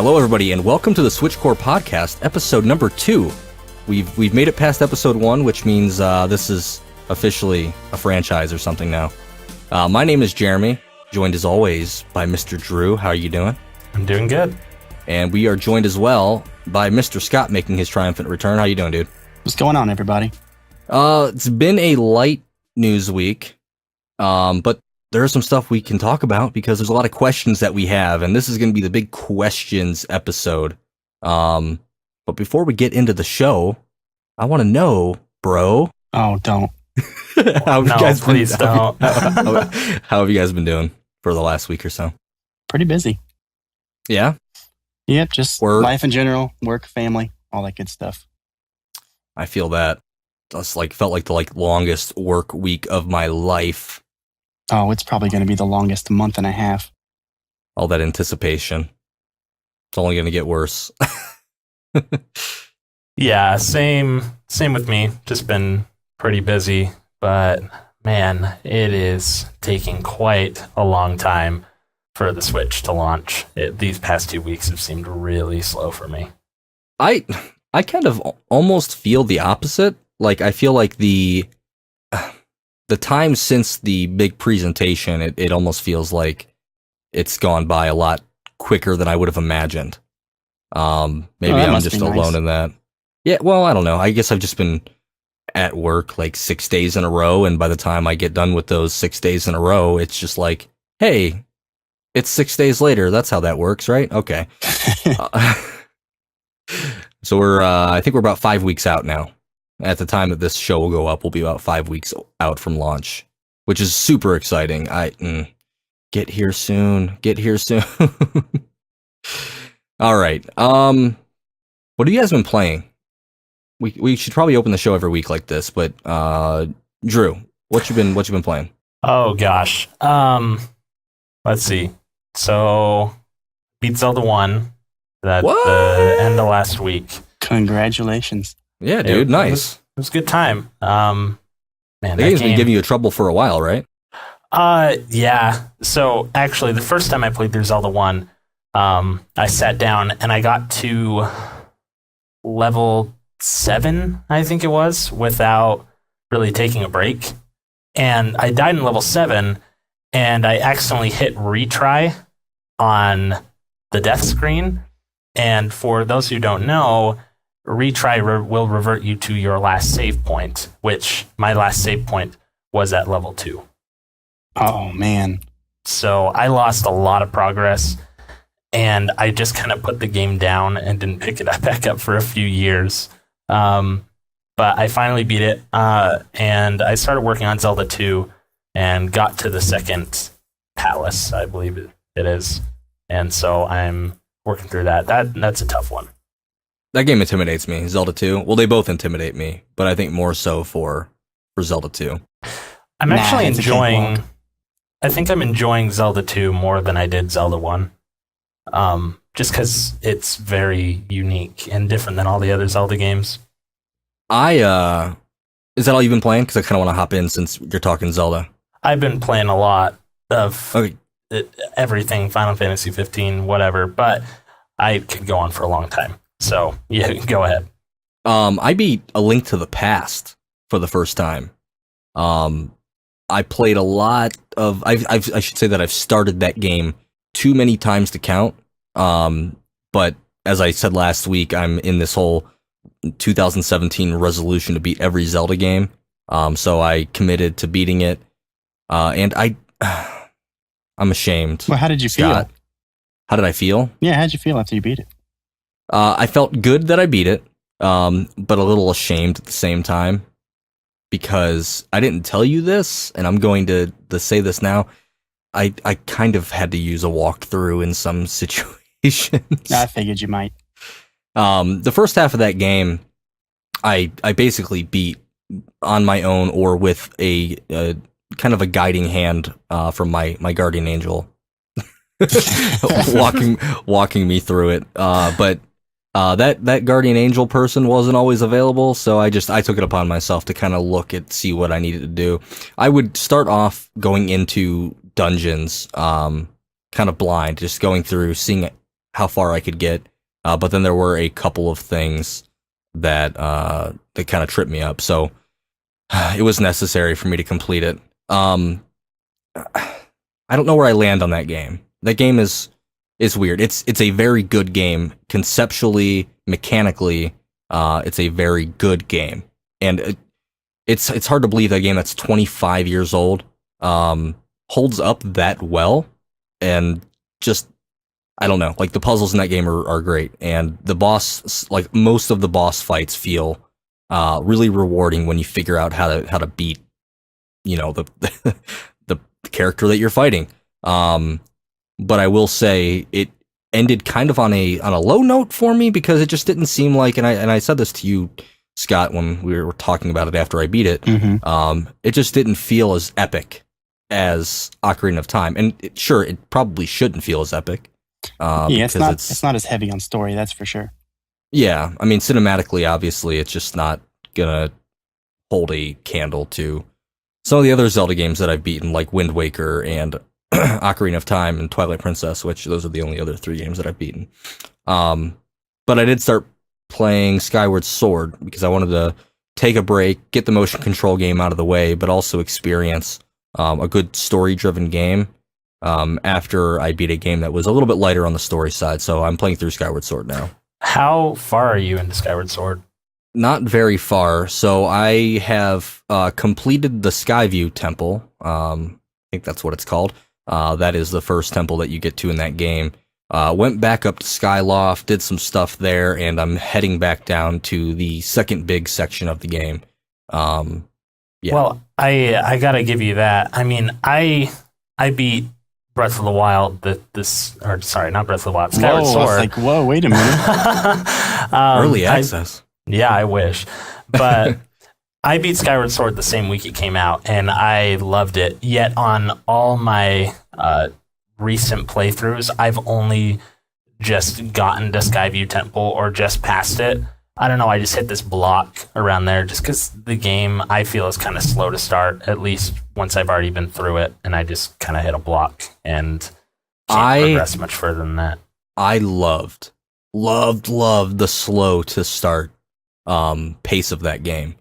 Hello, everybody, and welcome to the Switchcore podcast, episode number 2. We've made it past episode 1, which means this is officially a franchise or something now. My name is Jeremy, joined as always by Mr. Drew. How are you doing? I'm doing good. And we are joined as well by Mr. Scott, making his triumphant return. How you doing, dude? What's going on, everybody? It's been a light news week, but there is some stuff we can talk about because there's a lot of questions that we have, and this is going to be the big questions episode. But before we get into the show, I want to know, bro. Oh, don't. How have please don't. How have you guys been doing for the last week or so? Pretty busy. Yeah? Yep, just Work. Life in general, work, family, all that good stuff. I feel that. That's felt like the longest work week of my life. Oh, it's probably going to be the longest month and a half. All that anticipation. It's only going to get worse. Yeah, same with me. Just been pretty busy, but man, it is taking quite a long time for the Switch to launch. These past 2 weeks have seemed really slow for me. I kind of almost feel the opposite. I feel like the time since the big presentation, it almost feels like it's gone by a lot quicker than I would have imagined. Maybe I'm just alone in that. Yeah, well, I don't know. I guess I've just been at work 6 days in a row, and by the time I get done with those 6 days in a row, it's just like, hey, it's 6 days later. That's how that works, right? Okay. So I think we're about 5 weeks out now. At the time that this show will go up, we'll be about 5 weeks out from launch, which is super exciting. Get here soon. All right. What have you guys been playing? We should probably open the show every week like this, but Drew, what you been playing? Oh gosh. Let's see. So beat Zelda 1 at the end of last week. Congratulations. Yeah, dude, nice. It was a good time. Man, the game's been giving you trouble for a while, right? Yeah. So actually, the first time I played through Zelda 1, I sat down and I got to level 7, I think it was, without really taking a break. And I died in level 7, and I accidentally hit retry on the death screen. And for those who don't know, retry will revert you to your last save point, which my last save point was at level 2. Oh, man. So I lost a lot of progress, and I just kind of put the game down and didn't pick it back up for a few years. But I finally beat it, and I started working on Zelda 2 and got to the second palace, I believe it is. And so I'm working through that. That's a tough one. That game intimidates me, Zelda 2. Well, they both intimidate me, but I think more so for Zelda 2. I'm actually enjoying... I think I'm enjoying Zelda 2 more than I did Zelda 1. Just because it's very unique and different than all the other Zelda games. Is that all you've been playing? Because I kind of want to hop in since you're talking Zelda. I've been playing a lot of everything, Final Fantasy 15, whatever, but I could go on for a long time. So, yeah, go ahead. I beat A Link to the Past for the first time. I played a lot of... I should say that I've started that game too many times to count. But as I said last week, I'm in this whole 2017 resolution to beat every Zelda game. So I committed to beating it. And I'm ashamed. Well, how did you feel? How did I feel? Yeah, how'd you feel after you beat it? I felt good that I beat it, but a little ashamed at the same time because I didn't tell you this, and I'm going to say this now. I kind of had to use a walkthrough in some situations. I figured you might. The first half of that game, I basically beat on my own or with a kind of a guiding hand from my guardian angel, walking me through it. But that guardian angel person wasn't always available, so I took it upon myself to kind of see what I needed to do. I would start off going into dungeons, kind of blind, just going through, seeing how far I could get. But then there were a couple of things that that kind of tripped me up. So it was necessary for me to complete it. I don't know where I land on that game. That game is weird. It's a very good game conceptually, mechanically. It's a very good game, and it's hard to believe that a game that's 25 years old holds up that well, and just I don't know. Like the puzzles in that game are great, and the boss, like most of the boss fights, feel really rewarding when you figure out how to beat, the the character that you're fighting. But I will say it ended kind of on a low note for me because it just didn't seem like, and I said this to you, Scott, when we were talking about it after I beat it. Mm-hmm. It just didn't feel as epic as Ocarina of Time, and it probably shouldn't feel as epic. Yeah, it's not as heavy on story, that's for sure. Yeah, I mean, cinematically, obviously, it's just not gonna hold a candle to some of the other Zelda games that I've beaten, like Wind Waker and Ocarina of Time and Twilight Princess, which those are the only other 3 games that I've beaten. But I did start playing Skyward Sword because I wanted to take a break, get the motion control game out of the way, but also experience a good story-driven game after I beat a game that was a little bit lighter on the story side. So I'm playing through Skyward Sword now. How far are you into Skyward Sword? Not very far. So I have completed the Skyview Temple. I think that's what it's called. That is the first temple that you get to in that game. Went back up to Skyloft, did some stuff there, and I'm heading back down to the second big section of the game. Yeah. Well, I gotta give you that. I mean, I beat Breath of the Wild. Not Breath of the Wild. Skyward Sword. I was like, whoa, wait a minute. Early access. Yeah, I wish. But I beat Skyward Sword the same week it came out, and I loved it. Yet on all my recent playthroughs, I've only just gotten to Skyview Temple or just past it. I don't know, I just hit this block around there just because the game, I feel, is kind of slow to start, at least once I've already been through it, and I just kind of hit a block and can't progress much further than that. I loved the slow to start pace of that game.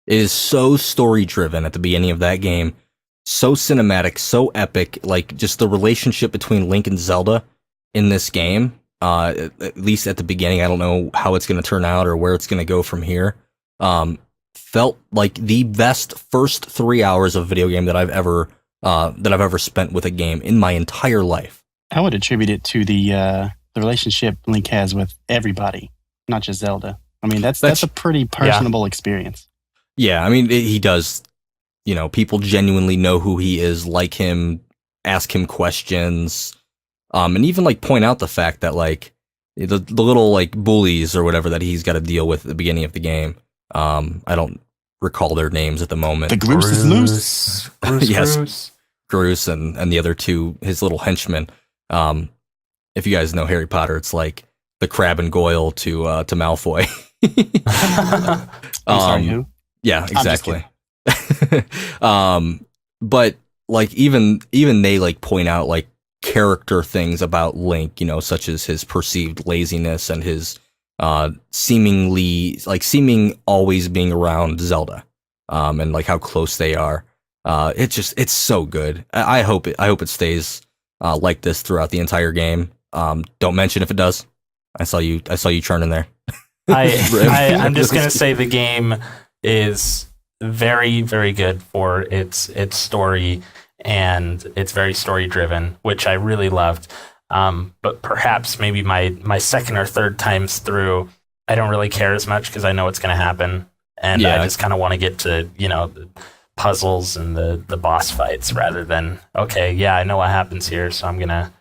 It is so story driven at the beginning of that game, so cinematic, so epic. Like just the relationship between Link and Zelda in this game, at least at the beginning. I don't know how it's going to turn out or where it's going to go from here. Felt like the best first 3 hours of video game that I've ever spent with a game in my entire life. I would attribute it to the relationship Link has with everybody, not just Zelda. I mean, that's a pretty personable experience. Yeah, I mean, he does, people genuinely know who he is, like him, ask him questions, and even, like, point out the fact that, like, the little, like, bullies or whatever that he's got to deal with at the beginning of the game. I don't recall their names at the moment. The Groose is loose. Yes, Groose and the other two, his little henchmen. If you guys know Harry Potter, it's like the Crab and Goyle to Malfoy. I'm sorry, who? Yeah, exactly. But like even they like point out like character things about Link, such as his perceived laziness and his seeming always being around Zelda, and like how close they are. It's so good. I hope it stays like this throughout the entire game. Don't mention if it does. I saw you churning there. I'm just gonna say the game is very, very good for its story, and it's very story driven, which I really loved. But perhaps maybe my second or third times through, I don't really care as much because I know what's going to happen, and I just kind of want to get to the puzzles and the boss fights rather than I know what happens here, so I'm gonna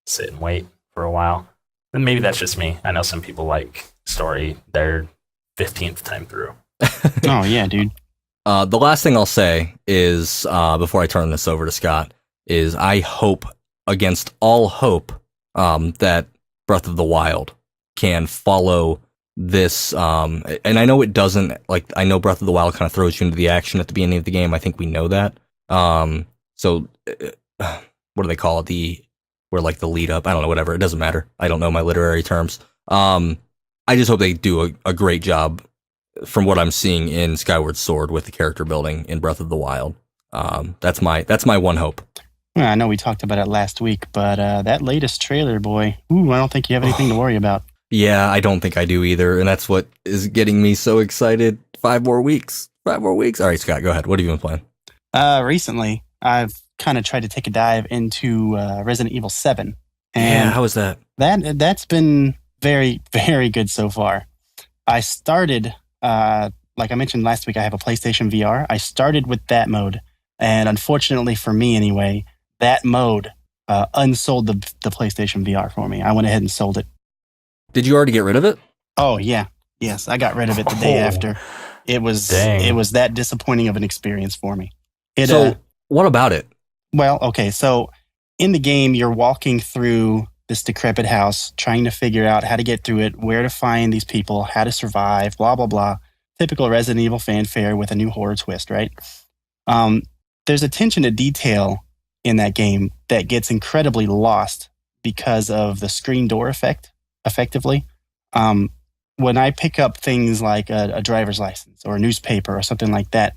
sit and wait for a while. And maybe that's just me. I know some people like story their 15th time through. Oh yeah, dude. The last thing I'll say is before I turn this over to Scott is I hope against all hope that Breath of the Wild can follow this, and I know it doesn't. Like I know Breath of the Wild kind of throws you into the action at the beginning of the game. I think we know that. So what do they call it? where like the lead up, I don't know, whatever, it doesn't matter. I don't know my literary terms. I just hope they do a great job from what I'm seeing in Skyward Sword with the character building in Breath of the Wild. That's my one hope. Well, I know we talked about it last week, but that latest trailer, boy, I don't think you have anything to worry about. Yeah, I don't think I do either, and that's what is getting me so excited. 5 more weeks. 5 more weeks. All right, Scott, go ahead. What have you been playing? Recently, I've kind of tried to take a dive into Resident Evil 7. And how is that? That's been very, very good so far. I started, like I mentioned last week, I have a PlayStation VR. I started with that mode, and unfortunately for me anyway, that mode unsold the PlayStation VR for me. I went ahead and sold it. Did you already get rid of it? Oh, yeah. Yes, I got rid of it the day after. It was that disappointing of an experience for me. So, what about it? Well, okay, so in the game, you're walking through this decrepit house, trying to figure out how to get through it, where to find these people, how to survive, blah, blah, blah. Typical Resident Evil fanfare with a new horror twist, right? There's attention to detail in that game that gets incredibly lost because of the screen door effect, effectively. When I pick up things like a driver's license or a newspaper or something like that,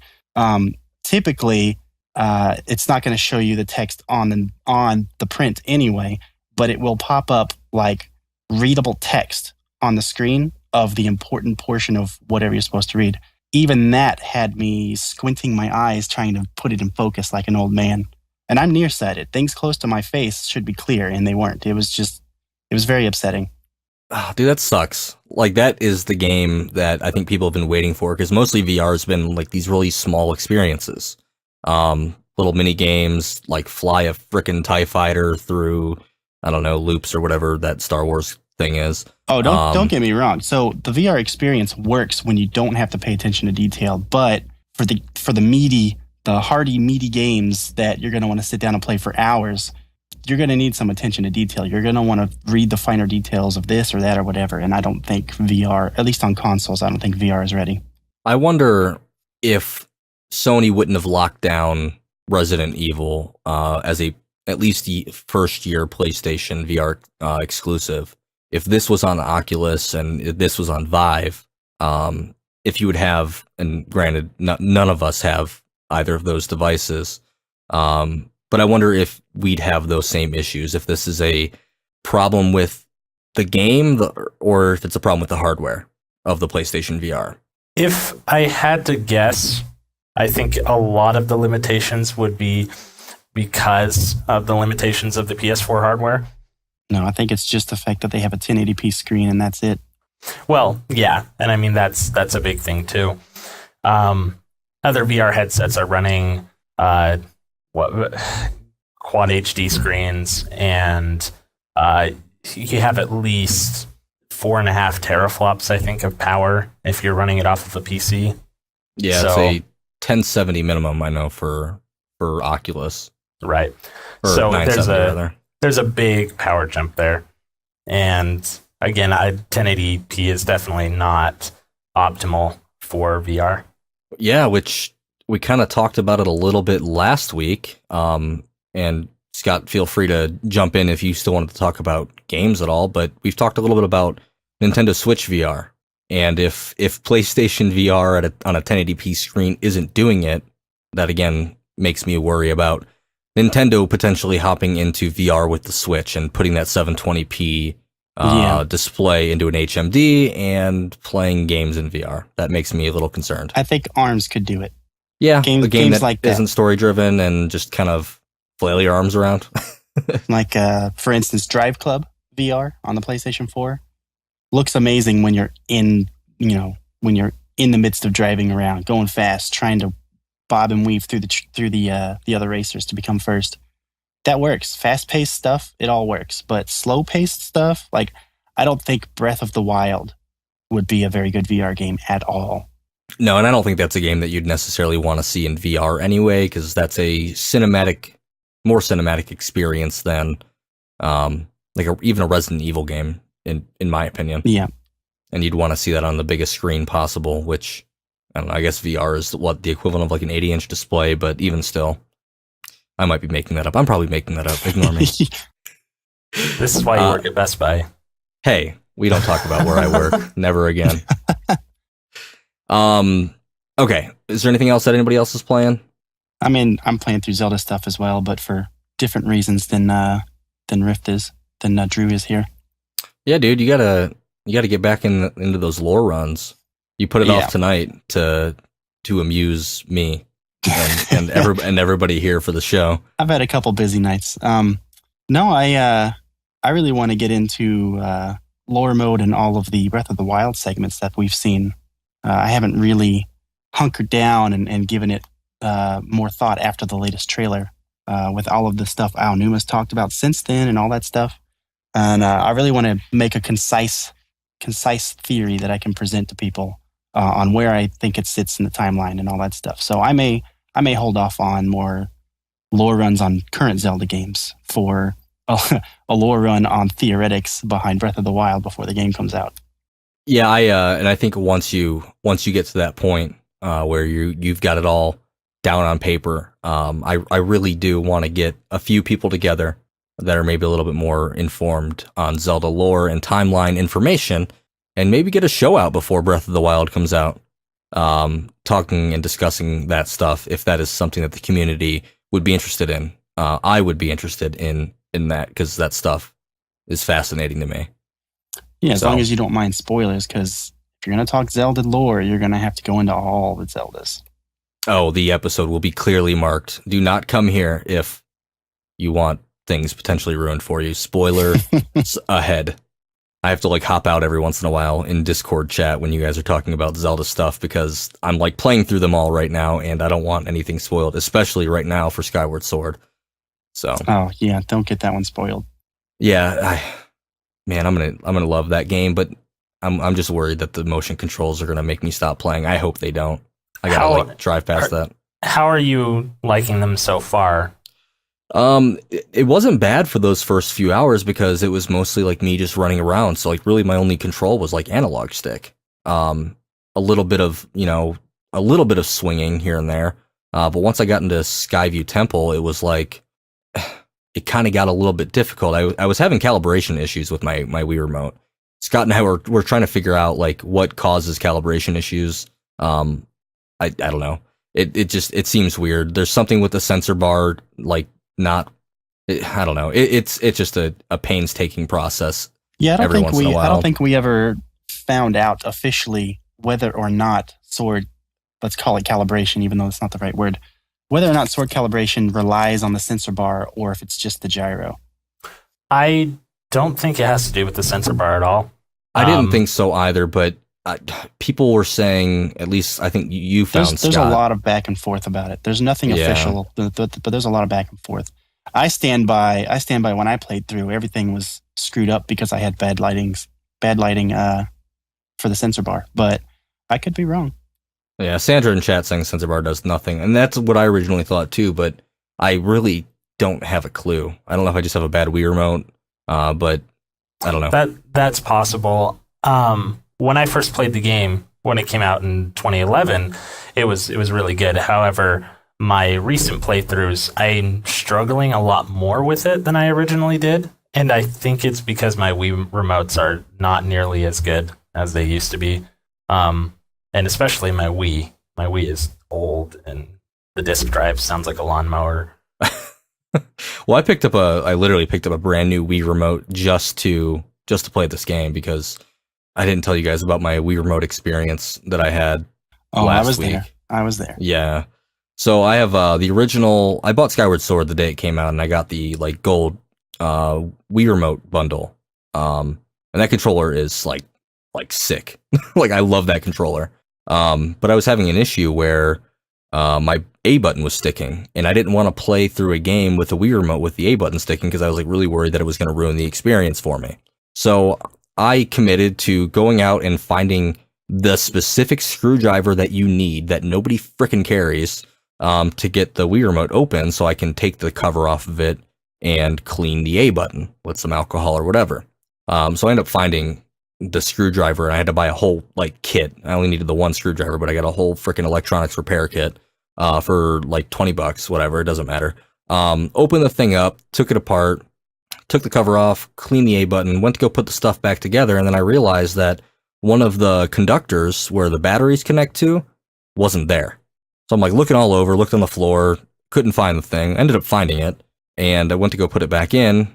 typically it's not going to show you the text on the print anyway, but it will pop up like readable text on the screen of the important portion of whatever you're supposed to read. Even that had me squinting my eyes trying to put it in focus like an old man. And I'm nearsighted. Things close to my face should be clear, and they weren't. It was very upsetting. Oh, dude, that sucks. Like, that is the game that I think people have been waiting for, because mostly VR has been like these really small experiences. Little mini games, like fly a frickin' TIE fighter through, I don't know, loops or whatever that Star Wars thing is. Oh, don't get me wrong. So the VR experience works when you don't have to pay attention to detail, but for the hearty, meaty games that you're going to want to sit down and play for hours, you're going to need some attention to detail. You're going to want to read the finer details of this or that or whatever. And I don't think VR, at least on consoles, I don't think VR is ready. I wonder if Sony wouldn't have locked down Resident Evil as at least the first year PlayStation VR exclusive. If this was on Oculus and if this was on Vive, if you would have, and granted, none of us have either of those devices, but I wonder if we'd have those same issues, if this is a problem with the game or if it's a problem with the hardware of the PlayStation VR. If I had to guess, I think a lot of the limitations would be because of the limitations of the PS4 hardware. No, I think it's just the fact that they have a 1080p screen and that's it. Well, yeah, and I mean that's a big thing too. Other VR headsets are running quad HD screens, and you have at least 4.5 teraflops, I think, of power if you're running it off of a PC. Yeah, so, it's a 1070 minimum, I know, for Oculus. Right. Or so 970, there's a big power jump there. And again, 1080p is definitely not optimal for VR. Yeah, which we kind of talked about it a little bit last week. And Scott, feel free to jump in if you still wanted to talk about games at all. But we've talked a little bit about Nintendo Switch VR. And if PlayStation VR on a 1080p screen isn't doing it, that again makes me worry about Nintendo potentially hopping into VR with the Switch and putting that 720p display into an HMD and playing games in VR. That makes me a little concerned. I think ARMS could do it. Yeah, a game that like that isn't story driven and just kind of flail your arms around. Like, for instance, Drive Club VR on the PlayStation 4 looks amazing when you're in the midst of driving around, going fast, trying to bob and weave through the other racers to become first. That works. Fast-paced stuff, it all works. But slow-paced stuff, like, I don't think Breath of the Wild would be a very good VR game at all. No, and I don't think that's a game that you'd necessarily want to see in VR anyway, because that's a more cinematic experience than even a Resident Evil game, in my opinion. Yeah. And you'd want to see that on the biggest screen possible, which, I don't know, I guess VR is the equivalent of like an 80-inch display, but even still, I might be making that up. I'm probably making that up. Ignore me. This is why you work at Best Buy. Hey, we don't talk about where I work. Never again. Okay. Is there anything else that anybody else is playing? I mean, I'm playing through Zelda stuff as well, but for different reasons than Drew is here. Yeah, dude, you gotta get back into those lore runs. You put it off tonight to amuse me and everybody here for the show. I've had a couple busy nights. No, I really want to get into lore mode and all of the Breath of the Wild segments that we've seen. I haven't really hunkered down and given it more thought after the latest trailer with all of the stuff Al Numa's talked about since then and all that stuff. And I really want to make a concise theory that I can present to people on where I think it sits in the timeline and all that stuff. So I may hold off on more lore runs on current Zelda games for a lore run on theoretics behind Breath of the Wild before the game comes out. Yeah, I think once you get to that point where you've got it all down on paper, I really do want to get a few people together that are maybe a little bit more informed on Zelda lore and timeline information, and maybe get a show out before Breath of the Wild comes out, talking and discussing that stuff if that is something that the community would be interested in. I would be interested in that because that stuff is fascinating to me. Yeah, as long as you don't mind spoilers, because if you're going to talk Zelda lore, you're going to have to go into all the Zeldas. Oh, the episode will be clearly marked. Do not come here if you want things potentially ruined for you. Spoiler ahead. I have to hop out every once in a while in Discord chat when you guys are talking about Zelda stuff because I'm playing through them all right now and I don't want anything spoiled, especially right now for Skyward Sword. So. Oh yeah, don't get that one spoiled. Yeah, I'm gonna love that game, but I'm just worried that the motion controls are gonna make me stop playing. I hope they don't. I gotta drive past that. How are you liking them so far? It wasn't bad for those first few hours because it was mostly me just running around. So really my only control was analog stick. A little bit of swinging here and there. But once I got into Skyview Temple, it was it kind of got a little bit difficult. I was having calibration issues with my Wii remote. Scott and I we're trying to figure out what causes calibration issues. I don't know. It seems weird. There's something with the sensor bar, I don't know. It's just a painstaking process. Yeah, I don't think we ever found out officially whether or not Sword, let's call it calibration, even though it's not the right word, whether or not Sword calibration relies on the sensor bar or if it's just the gyro. I don't think it has to do with the sensor bar at all. I didn't think so either, but people were saying, at least I think you found there's a lot of back and forth about it. There's nothing official, but there's a lot of back and forth. I stand by when I played through, everything was screwed up because I had bad lighting for the sensor bar, but I could be wrong. Yeah, Sandra in chat saying sensor bar does nothing, and that's what I originally thought too, but I really don't have a clue. I don't know if I just have a bad Wii remote, but I don't know. That's possible. When I first played the game, when it came out in 2011, it was really good. However, my recent playthroughs, I'm struggling a lot more with it than I originally did. And I think it's because my Wii remotes are not nearly as good as they used to be. And especially my Wii. My Wii is old and the disc drive sounds like a lawnmower. Well, I literally picked up a brand new Wii remote just to play this game because I didn't tell you guys about my Wii remote experience that I had last week. I was there. Yeah. So I have the original. I bought Skyward Sword the day it came out, and I got the gold Wii remote bundle. And that controller is sick. I love that controller. But I was having an issue where my A button was sticking, and I didn't want to play through a game with the Wii remote with the A button sticking because I was really worried that it was going to ruin the experience for me. So I committed to going out and finding the specific screwdriver that you need that nobody frickin' carries to get the Wii remote open so I can take the cover off of it and clean the A button with some alcohol or whatever. So I ended up finding the screwdriver, and I had to buy a whole kit. I only needed the one screwdriver, but I got a whole frickin' electronics repair kit for $20, whatever, it doesn't matter. Opened the thing up, took it apart, took the cover off, cleaned the A button, went to go put the stuff back together, and then I realized that one of the conductors where the batteries connect to wasn't there. So I'm like looking all over, looked on the floor, couldn't find the thing, ended up finding it, and I went to go put it back in,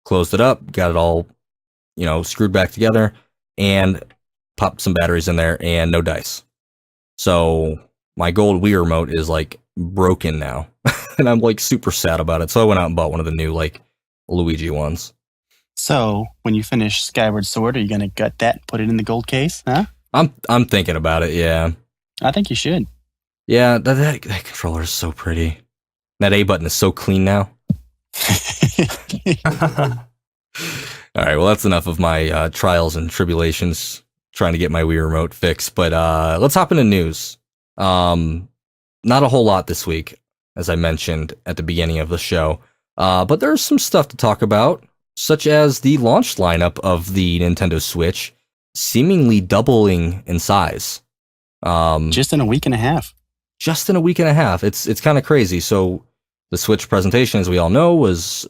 closed it up, got it all, screwed back together, and popped some batteries in there, and no dice. So my gold Wii remote is like broken now, and I'm like super sad about it. So I went out and bought one of the new like Luigi ones. So when you finish Skyward Sword, are you going to gut that and put it in the gold case? Huh? I'm thinking about it. Yeah. I think you should. Yeah. That controller is so pretty. That A button is so clean now. All right. Well, that's enough of my trials and tribulations trying to get my Wii remote fixed. But let's hop into news. Not a whole lot this week, as I mentioned at the beginning of the show. But there's some stuff to talk about, such as the launch lineup of the Nintendo Switch seemingly doubling in size. Just in a week and a half. Just in a week and a half. It's kind of crazy. So the Switch presentation, as we all know, was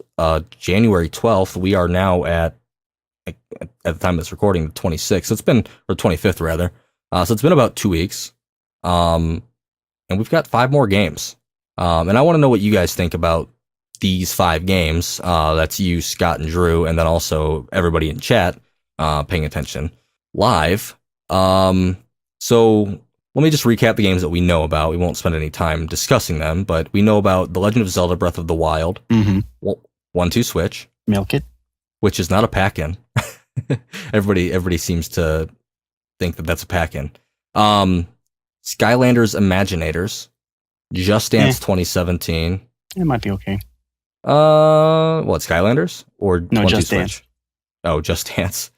January 12th. We are now at the time of this recording, the 26th. It's been, or 25th rather. So it's been about 2 weeks. And we've got 5 more games. And I want to know what you guys think about these 5 games. That's you, Scott, and Drew, and then also everybody in chat paying attention live. So let me just recap the games that we know about. We won't spend any time discussing them, but we know about The Legend of Zelda Breath of the Wild, 1-2 Switch. Milk it. Which is not a pack-in. Everybody seems to think that that's a pack-in. Skylanders Imaginators, Just Dance 2017. It might be okay. What, Skylanders? Or No, 1-2 Just Switch? Dance. Oh, Just Dance.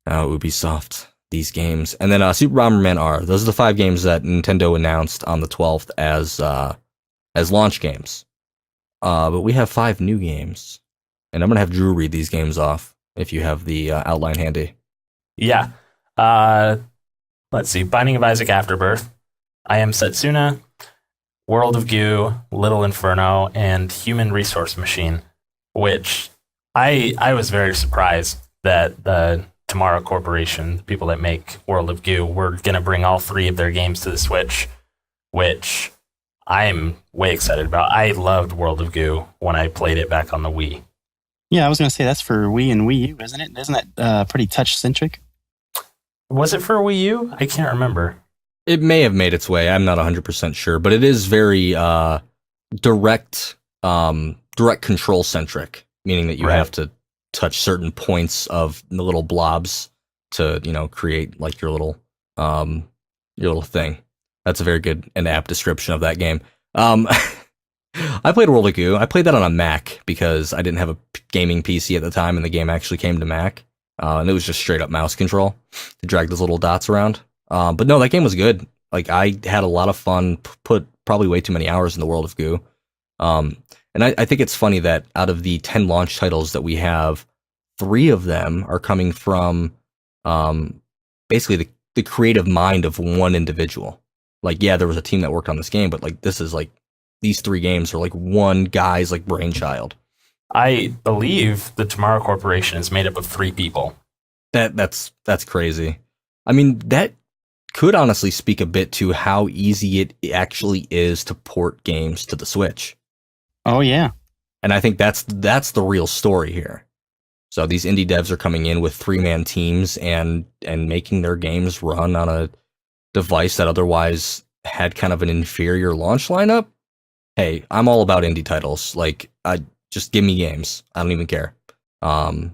Oh, Ubisoft. These games. And then Super Bomberman R. Those are the 5 games that Nintendo announced on the 12th as launch games. But we have 5 new games. And I'm going to have Drew read these games off if you have the outline handy. Yeah. Let's see. Binding of Isaac Afterbirth, I Am Setsuna, World of Goo, Little Inferno, and Human Resource Machine, which I was very surprised that the Tomorrow Corporation, the people that make World of Goo, were going to bring all 3 of their games to the Switch, which I'm way excited about. I loved World of Goo when I played it back on the Wii. Yeah, I was going to say that's for Wii and Wii U, isn't it? Isn't that pretty touch-centric? Was it for Wii U? I can't remember. It may have made its way. I'm not 100% sure, but it is very direct control centric, meaning that you have to touch certain points of the little blobs to, create like your little thing. That's a very good and apt description of that game. I played World of Goo. I played that on a Mac because I didn't have a gaming PC at the time, and the game actually came to Mac. And it was just straight up mouse control to drag those little dots around. But no, that game was good. Like, I had a lot of fun, put probably way too many hours in the World of Goo. And I think it's funny that out of the 10 launch titles that we have, 3 of them are coming from basically the creative mind of one individual. Like, yeah, there was a team that worked on this game, but like this is like these 3 games are like one guy's like brainchild. I believe the Tomorrow Corporation is made up of 3 people. That's crazy. I mean, that could honestly speak a bit to how easy it actually is to port games to the Switch. Oh yeah. And I think that's the real story here. So these indie devs are coming in with 3-man teams and making their games run on a device that otherwise had kind of an inferior launch lineup. Hey, I'm all about indie titles. Like, just give me games. I don't even care. I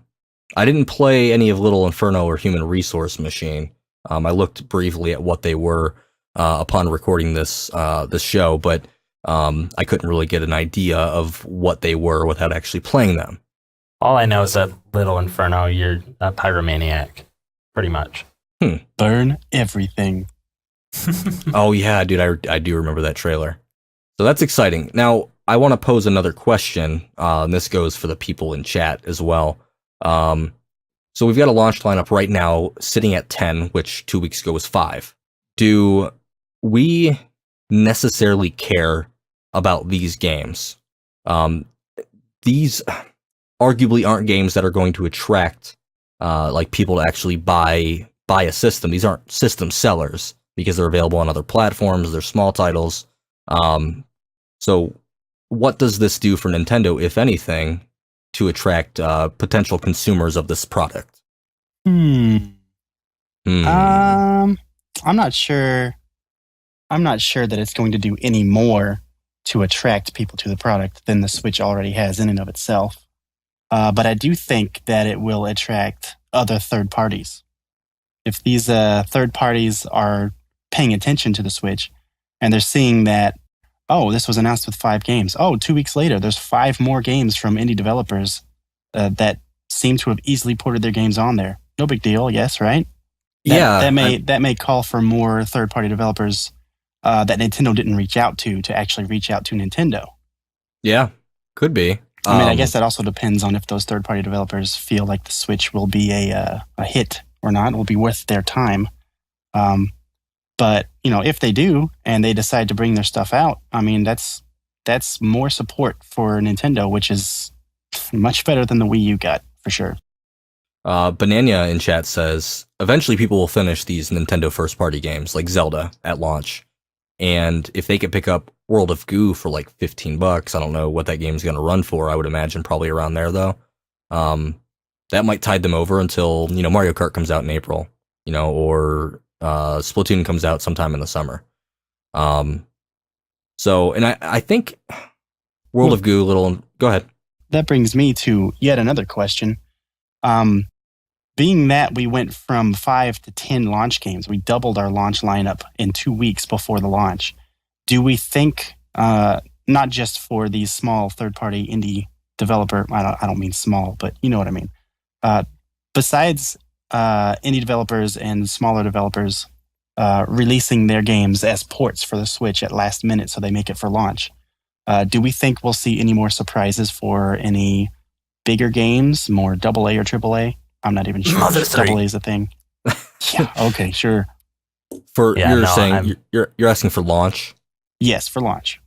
didn't play any of Little Inferno or Human Resource Machine. I looked briefly at what they were upon recording this show, but I couldn't really get an idea of what they were without actually playing them. All I know is that Little Inferno, you're a pyromaniac, pretty much. Burn everything. Oh yeah, dude, I do remember that trailer. So that's exciting. Now, I want to pose another question, and this goes for the people in chat as well. So we've got a launch lineup right now sitting at 10, which 2 weeks ago was 5. Do we necessarily care about these games? arguably aren't games that are going to attract like people to actually buy a system. These aren't system sellers because they're available on other platforms. They're small titles. So what does this do for Nintendo, if anything, to attract potential consumers of this product? I'm not sure. I'm not sure that it's going to do any more to attract people to the product than the Switch already has in and of itself. But I do think that it will attract other third parties. If these third parties are paying attention to the Switch and they're seeing that, oh, this was announced with 5 games. Oh, 2 weeks later, there's 5 more games from indie developers that seem to have easily ported their games on there. No big deal, yes, right? That may call for more third party developers that Nintendo didn't reach out to actually reach out to Nintendo. Yeah, could be. I mean, I guess that also depends on if those third party developers feel like the Switch will be a hit or not, will be worth their time. But if they do and they decide to bring their stuff out, I mean, that's more support for Nintendo, which is much better than the Wii U got for sure. Banana in chat says, eventually people will finish these Nintendo first party games like Zelda at launch. And if they could pick up World of Goo for like $15, I don't know what that game's going to run for. I would imagine probably around there though. That might tide them over until, Mario Kart comes out in April, or Splatoon comes out sometime in the summer. So, and I think World of Goo, go ahead. That brings me to yet another question. Being that we went from 5 to 10 launch games, we doubled our launch lineup in 2 weeks before the launch. Do we think, not just for these small third-party indie developer, I don't mean small, but you know what I mean. Besides indie developers and smaller developers releasing their games as ports for the Switch at last minute so they make it for launch, do we think we'll see any more surprises for any bigger games, more AA or AAA? I'm not even sure if AA is a thing. Yeah, okay, sure. You're asking for launch? Yes, for launch.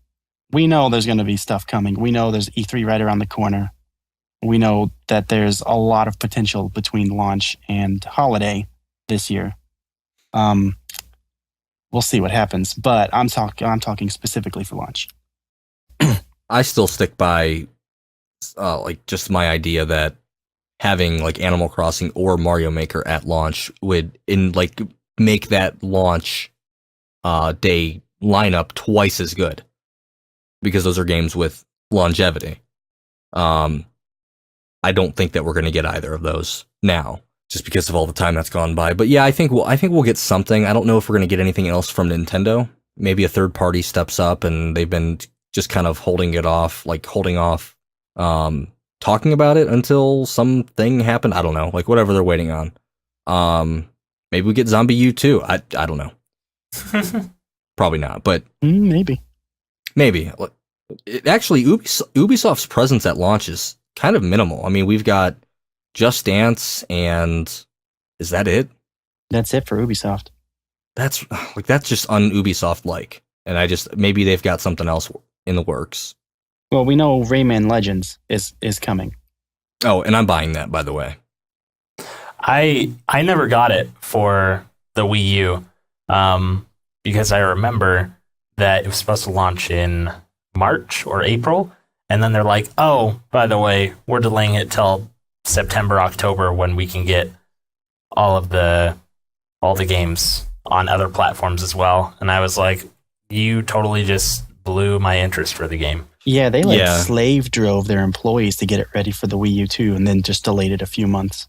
We know there's going to be stuff coming. We know there's E3 right around the corner. We know that there's a lot of potential between launch and holiday this year. We'll see what happens, but I'm talking specifically for launch. I still stick by just my idea that having like Animal Crossing or Mario Maker at launch would make that launch day lineup twice as good, because those are games with longevity. I don't think that we're going to get either of those now, just because of all the time that's gone by. But yeah, I think we'll get something. I don't know if we're going to get anything else from Nintendo. Maybe a third party steps up, and they've been just kind of holding off talking about it until something happened. I don't know, whatever they're waiting on. Maybe we get Zombie U too. I don't know. Probably not, but maybe. Actually, Ubisoft's presence at launch is kind of minimal. I mean, we've got Just Dance, and is that it? That's it for Ubisoft. That's just un-Ubisoft-like, and maybe they've got something else in the works. Well, we know Rayman Legends is coming. Oh, and I'm buying that, by the way. I never got it for the Wii U because I remember that it was supposed to launch in March or April, and then they're like, oh, by the way, we're delaying it till September, October, when we can get all the games on other platforms as well. And I was like, you totally just blew my interest for the game. Yeah, they slave drove their employees to get it ready for the Wii U too, and then just delayed it a few months.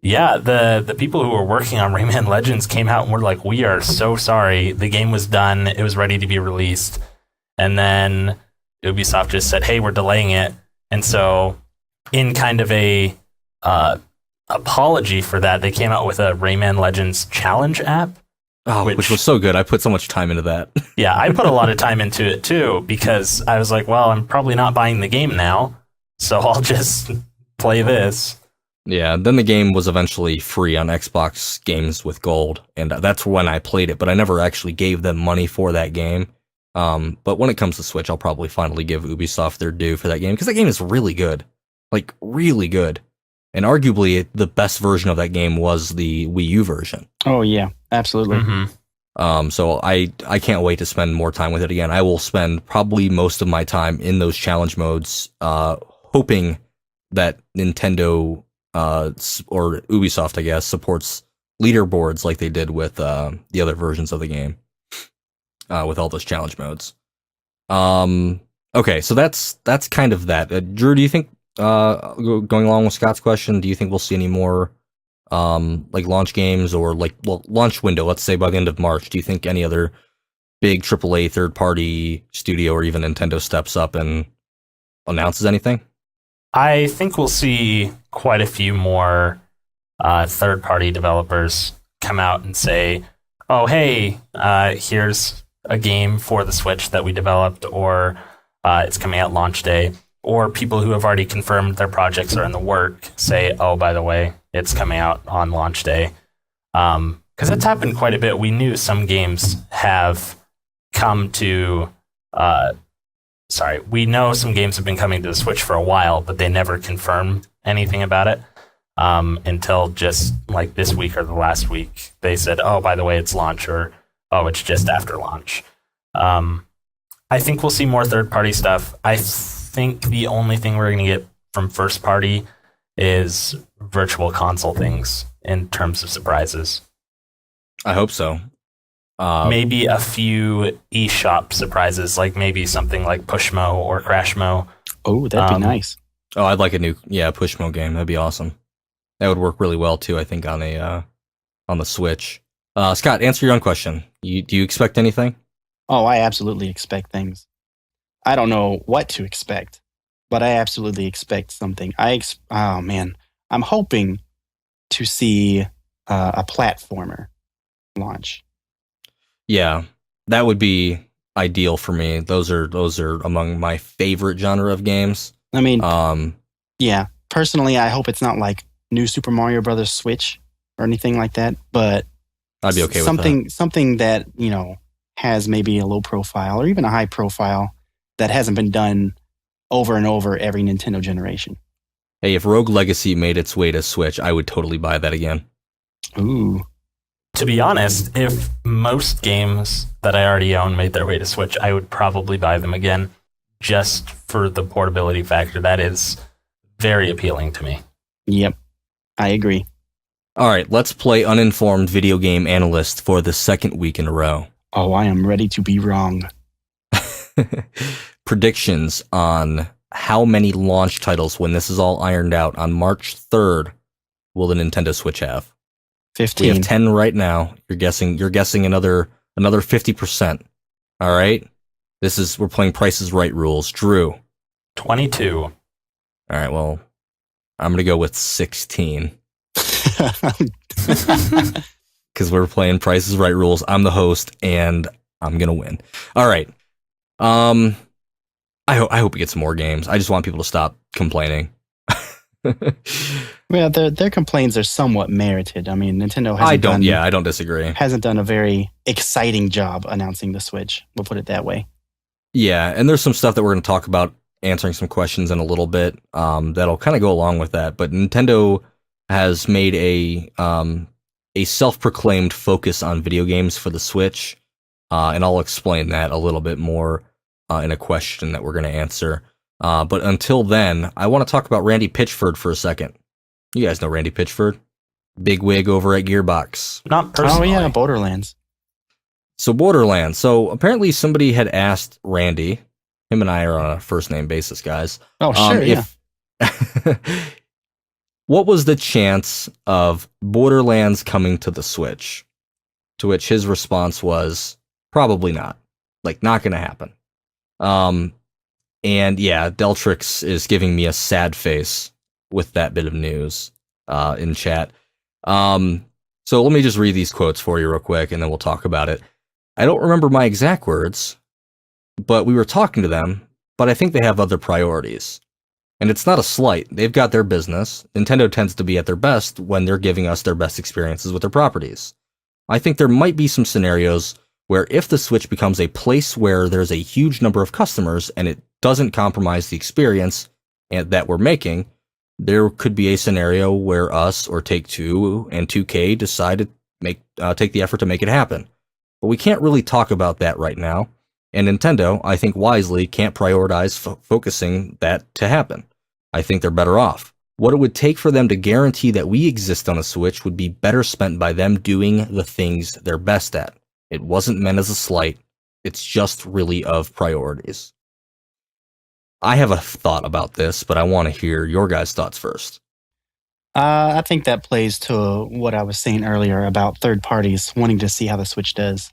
Yeah, the people who were working on Rayman Legends came out and were like, we are so sorry. The game was done. It was ready to be released. And then Ubisoft just said, hey, we're delaying it. And so in kind of a apology for that, they came out with a Rayman Legends challenge app. Oh, which was so good. I put so much time into that. Yeah, I put a lot of time into it too, because I was like, well, I'm probably not buying the game now, so I'll just play this. Yeah, then the game was eventually free on Xbox Games with Gold, and that's when I played it, but I never actually gave them money for that game. But when it comes to Switch, I'll probably finally give Ubisoft their due for that game, because that game is really good. like really good. And arguably the best version of that game was the Wii U version. Oh yeah, absolutely. So I can't wait to spend more time with it again. I will spend probably most of my time in those challenge modes, hoping that Nintendo or Ubisoft, I guess, supports leaderboards like they did with the other versions of the game, with all those challenge modes. Okay, so that's kind of that. Drew, do you think, going along with Scott's question, do you think we'll see any more like launch games or launch window, let's say by the end of March? Do you think any other big AAA third party studio or even Nintendo steps up and announces anything? I think we'll see quite a few more third party developers come out and say, oh, hey, here's a game for the Switch that we developed, or it's coming out launch day. Or people who have already confirmed their projects are in the work say, oh, by the way, it's coming out on launch day. Because it's happened quite a bit. We knew some games have come to... we know some games have been coming to the Switch for a while, but they never confirmed anything about it until just like this week or the last week. They said, oh, by the way, it's launch, or oh, it's just after launch. I think we'll see more third-party stuff. I think the only thing we're going to get from first party is virtual console things in terms of surprises. I hope so. Maybe a few eShop surprises, like maybe something like Pushmo or Crashmo. Oh, that'd be nice. Oh, I'd like a new Pushmo game. That'd be awesome. That would work really well too, I think, on the Switch. Scott, answer your own question. Do you expect anything? Oh, I absolutely expect things. I don't know what to expect, but I absolutely expect something. Oh man, I'm hoping to see a platformer launch. Yeah, that would be ideal for me. Those are among my favorite genre of games. I mean, yeah. Personally, I hope it's not like New Super Mario Brothers Switch or anything like that. But I'd be okay with that. Something that has maybe a low profile or even a high profile that hasn't been done over and over every Nintendo generation. Hey, if Rogue Legacy made its way to Switch, I would totally buy that again. Ooh. To be honest, if most games that I already own made their way to Switch, I would probably buy them again just for the portability factor. That is very appealing to me. Yep, I agree. All right, let's play Uninformed Video Game Analyst for the second week in a row. Oh, I am ready to be wrong. Predictions on how many launch titles, when this is all ironed out, on March 3rd, will the Nintendo Switch have? 15. We have 10 right now. You're guessing another 50%. All right? We're playing Price is Right rules. Drew. 22. All right, well, I'm going to go with 16. Because we're playing Price is Right rules. I'm the host, and I'm going to win. All right. I hope we get some more games. I just want people to stop complaining. Well, their complaints are somewhat merited. I mean, Nintendo hasn't I don't disagree. Hasn't done a very exciting job announcing the Switch. We'll put it that way. Yeah, and there's some stuff that we're going to talk about, answering some questions in a little bit, that'll kind of go along with that. But Nintendo has made a self-proclaimed focus on video games for the Switch, and I'll explain that a little bit more in a question that we're going to answer. But until then, I want to talk about Randy Pitchford for a second. You guys know Randy Pitchford, big wig over at Gearbox. Not personally. Oh yeah, Borderlands. So Borderlands. So apparently somebody had asked Randy. Him and I are on a first name basis, guys. Oh sure, yeah. What was the chance of Borderlands coming to the Switch? To which his response was probably not. Like, not going to happen. And yeah, Deltrix is giving me a sad face with that bit of news in chat. So let me just read these quotes for you real quick, and then we'll talk about it. I don't remember my exact words, but we were talking to them, but I think they have other priorities. And it's not a slight. They've got their business. Nintendo tends to be at their best when they're giving us their best experiences with their properties. I think there might be some scenarios where if the Switch becomes a place where there's a huge number of customers and it doesn't compromise the experience that we're making, there could be a scenario where us or Take-Two and 2K decide to take the effort to make it happen. But we can't really talk about that right now. And Nintendo, I think wisely, can't prioritize focusing that to happen. I think they're better off. What it would take for them to guarantee that we exist on a Switch would be better spent by them doing the things they're best at. It wasn't meant as a slight. It's just really of priorities. I have a thought about this, but I want to hear your guys' thoughts first. I think that plays to what I was saying earlier about third parties wanting to see how the Switch does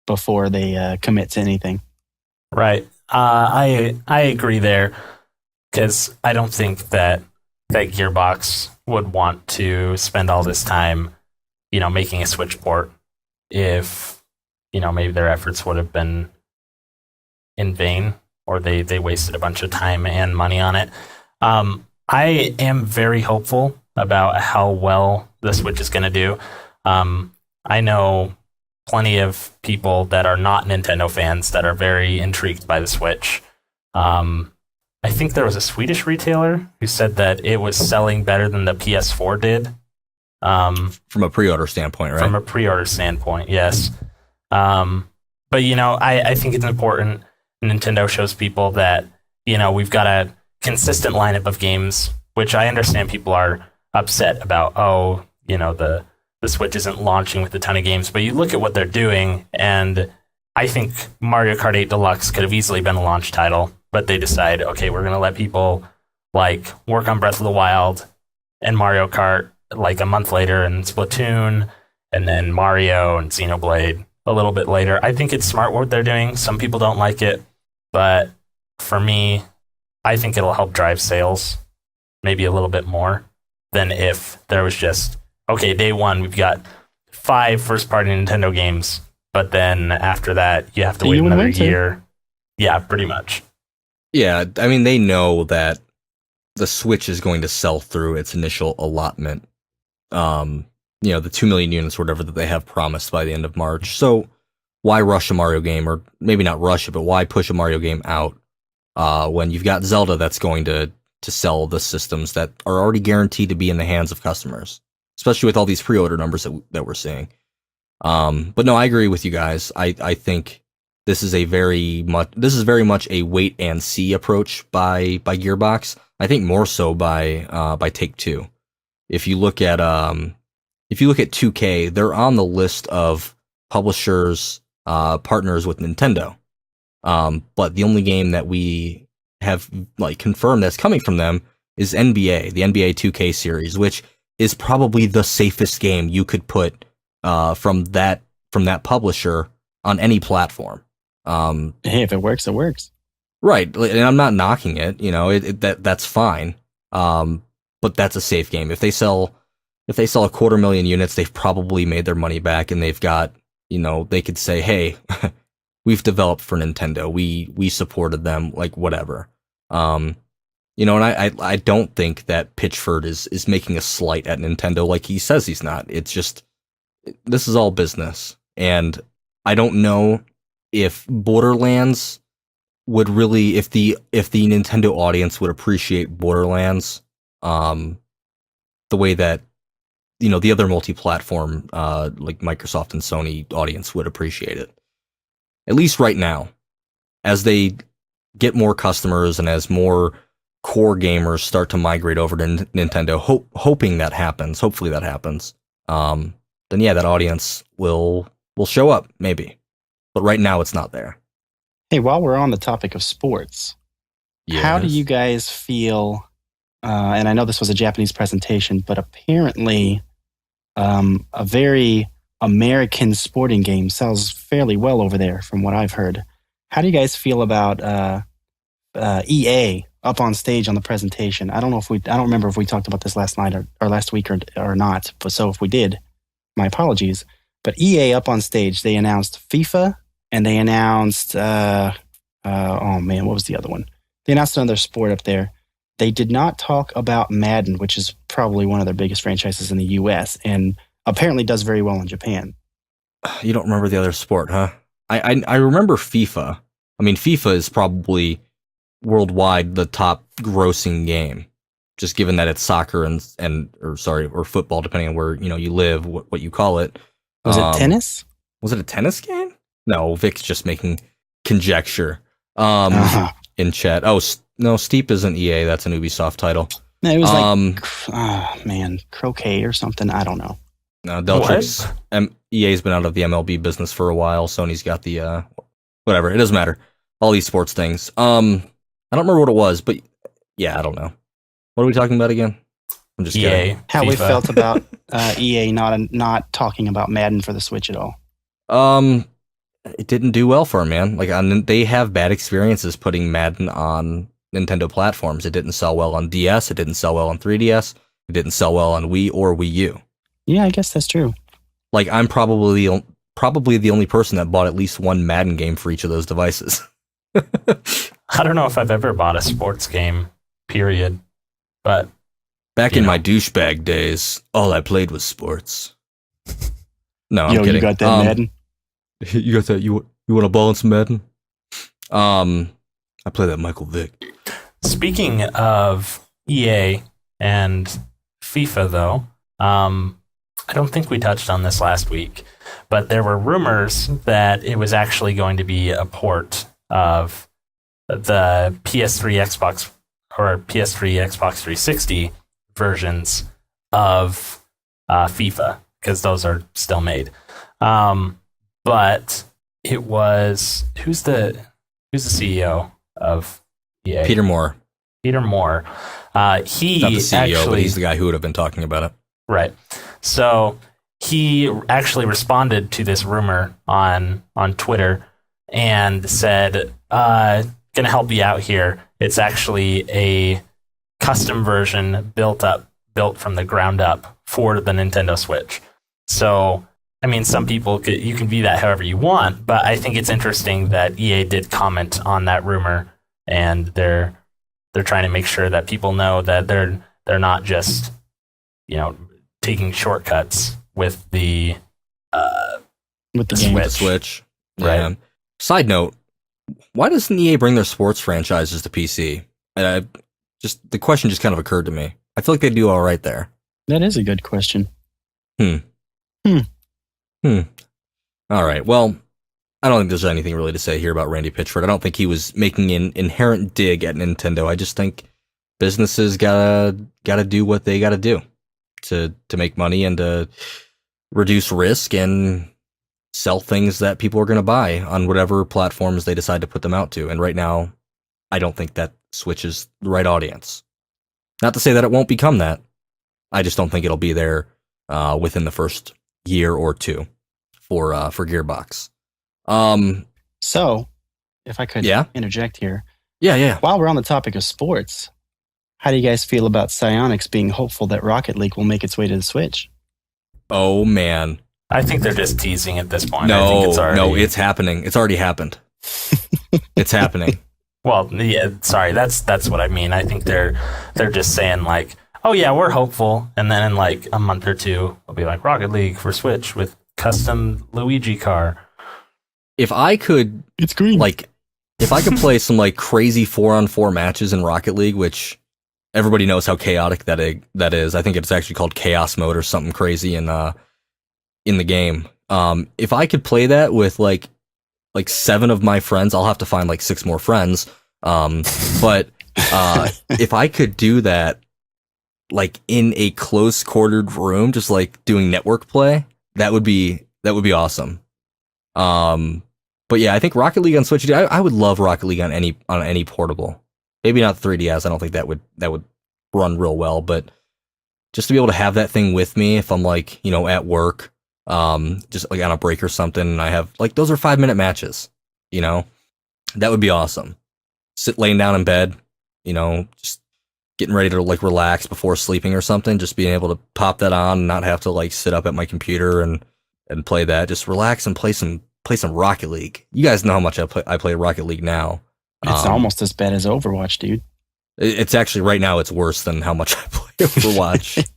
before they commit to anything. Right. I agree there, because I don't think that Gearbox would want to spend all this time, making a Switch port if, maybe their efforts would have been in vain, or they wasted a bunch of time and money on it. I am very hopeful about how well the Switch is going to do. I know plenty of people that are not Nintendo fans that are very intrigued by the Switch. I think there was a Swedish retailer who said that it was selling better than the PS4 did. From a pre-order standpoint, right? From a pre-order standpoint, yes. But, I think it's important Nintendo shows people that, we've got a consistent lineup of games, which I understand people are upset about. The Switch isn't launching with a ton of games, but you look at what they're doing, and I think Mario Kart 8 Deluxe could have easily been a launch title, but they decide, okay, we're going to let people work on Breath of the Wild and Mario Kart a month later, and Splatoon, and then Mario and Xenoblade a little bit later. I think it's smart what they're doing. Some people don't like it, but for me, I think it'll help drive sales maybe a little bit more than if there was just, okay, day one, we've got 5 first-party Nintendo games, but then after that, you have to wait another year. Yeah, pretty much. Yeah, I mean, they know that the Switch is going to sell through its initial allotment. The 2 million units or whatever that they have promised by the end of March. So why rush a Mario game, or maybe not rush it, but why push a Mario game out when you've got Zelda that's going to sell the systems that are already guaranteed to be in the hands of customers, especially with all these pre-order numbers that we're seeing. But no, I agree with you guys. I think this is very much a wait and see approach by Gearbox. I think more so by Take-Two. If you look at 2K, they're on the list of publishers partners with Nintendo. But the only game that we have confirmed that's coming from them is the NBA 2K series, which is probably the safest game you could put from that publisher on any platform. Hey, if it works, it works. Right, and I'm not knocking it. That's fine. But that's a safe game. If they sell 250,000 units, they've probably made their money back, and they've got, they could say, hey, we've developed for Nintendo. We supported them, whatever. And I don't think that Pitchford is making a slight at Nintendo like he says he's not. It's just, this is all business. And I don't know if Borderlands would really, if the Nintendo audience would appreciate Borderlands the way that the other multi-platform like Microsoft and Sony audience would appreciate it. At least right now, as they get more customers and as more core gamers start to migrate over to Nintendo, hopefully that happens. Then yeah, that audience will show up maybe, but right now it's not there. Hey, while we're on the topic of sports, yes. How do you guys feel? And I know this was a Japanese presentation, but apparently a very American sporting game sells fairly well over there from what I've heard. How do you guys feel about EA up on stage on the presentation? I don't remember if we talked about this last night or last week or not. But so if we did, my apologies. But EA up on stage, they announced FIFA and they announced, what was the other one? They announced another sport up there. They did not talk about Madden, which is probably one of their biggest franchises in the U.S. and apparently does very well in Japan. You don't remember the other sport, huh? I remember FIFA. I mean, FIFA is probably worldwide the top grossing game. just given that it's soccer or football, depending on where you live, what you call it. Was it tennis? Was it a tennis game? No, Vic's just making conjecture. In chat. Oh no, Steep isn't EA. That's an Ubisoft title. No, it was croquet or something. I don't know. No, Deltrix. EA's been out of the MLB business for a while. Sony's got the whatever. It doesn't matter. All these sports things. I don't remember what it was, but yeah, I don't know. What are we talking about again? I'm just EA. kidding. How FIFA. we felt about EA not talking about Madden for the Switch at all. It didn't do well for them, man. Like, they have bad experiences putting Madden on Nintendo platforms. It didn't sell well on DS. It didn't sell well on 3DS. It didn't sell well on Wii or Wii U. Yeah, I guess that's true. Like, I'm probably the only person that bought at least one Madden game for each of those devices. I don't know if I've ever bought a sports game, period. But back in my douchebag days, all I played was sports. No, I'm kidding. You got that Madden? You got that? You want to ball in some Madden? I play that Michael Vick. Speaking of EA and FIFA, though, I don't think we touched on this last week, but there were rumors that it was actually going to be a port of the PS3, Xbox, or PS3, Xbox 360 versions of FIFA, because those are still made. But it was who's the CEO of EA? Peter Moore. Peter Moore. He Not the CEO, actually, but he's the guy who would have been talking about it. right. So he actually responded to this rumor on Twitter and said, "Gonna help you out here. It's actually a custom version built from the ground up for the Nintendo Switch." So, I mean, some people you can view that however you want, but I think it's interesting that EA did comment on that rumor, and they're trying to make sure that people know that they're not just taking shortcuts with the Switch. Right. Yeah. Side note: why doesn't EA bring their sports franchises to PC? The question just kind of occurred to me. I feel like they do all right there. That is a good question. All right. Well, I don't think there's anything really to say here about Randy Pitchford. I don't think he was making an inherent dig at Nintendo. I just think businesses gotta do what they gotta do to make money and to reduce risk and sell things that people are going to buy on whatever platforms they decide to put them out to. And right now, I don't think that Switch is the right audience. Not to say that it won't become that. I just don't think it'll be there within the first year or two for Gearbox. So, if I could interject here. Yeah. While we're on the topic of sports, how do you guys feel about Psyonix being hopeful that Rocket League will make its way to the Switch? Oh, man. I think they're just teasing at this point. I think it's happening. It's already happened. It's happening. Well, yeah, sorry, that's what I mean. I think they're just saying like, oh yeah, we're hopeful, and then in like a month or two, it'll be like Rocket League for Switch with custom Luigi car. If I could, it's green. Like, if I could play some like crazy 4-on-4 matches in Rocket League, which everybody knows how chaotic that is. I think it's actually called Chaos Mode or something crazy in the game. If I could play that with like 7 of my friends, I'll have to find like 6 more friends. But if I could do that, like in a close quartered room, just like doing network play, that would be awesome. But yeah, I think Rocket League on Switch, I would love Rocket League on any portable. Maybe not 3DS. I don't think that would run real well, but just to be able to have that thing with me if I'm like, at work, just like on a break or something, and I have like, those are 5-minute matches, that would be awesome. Laying down in bed, just getting ready to like relax before sleeping or something, just being able to pop that on and not have to like sit up at my computer and play that, just relax and play some Rocket League. You guys know how much I play Rocket League now. It's almost as bad as Overwatch, dude. It's actually, right now, it's worse than how much I play Overwatch.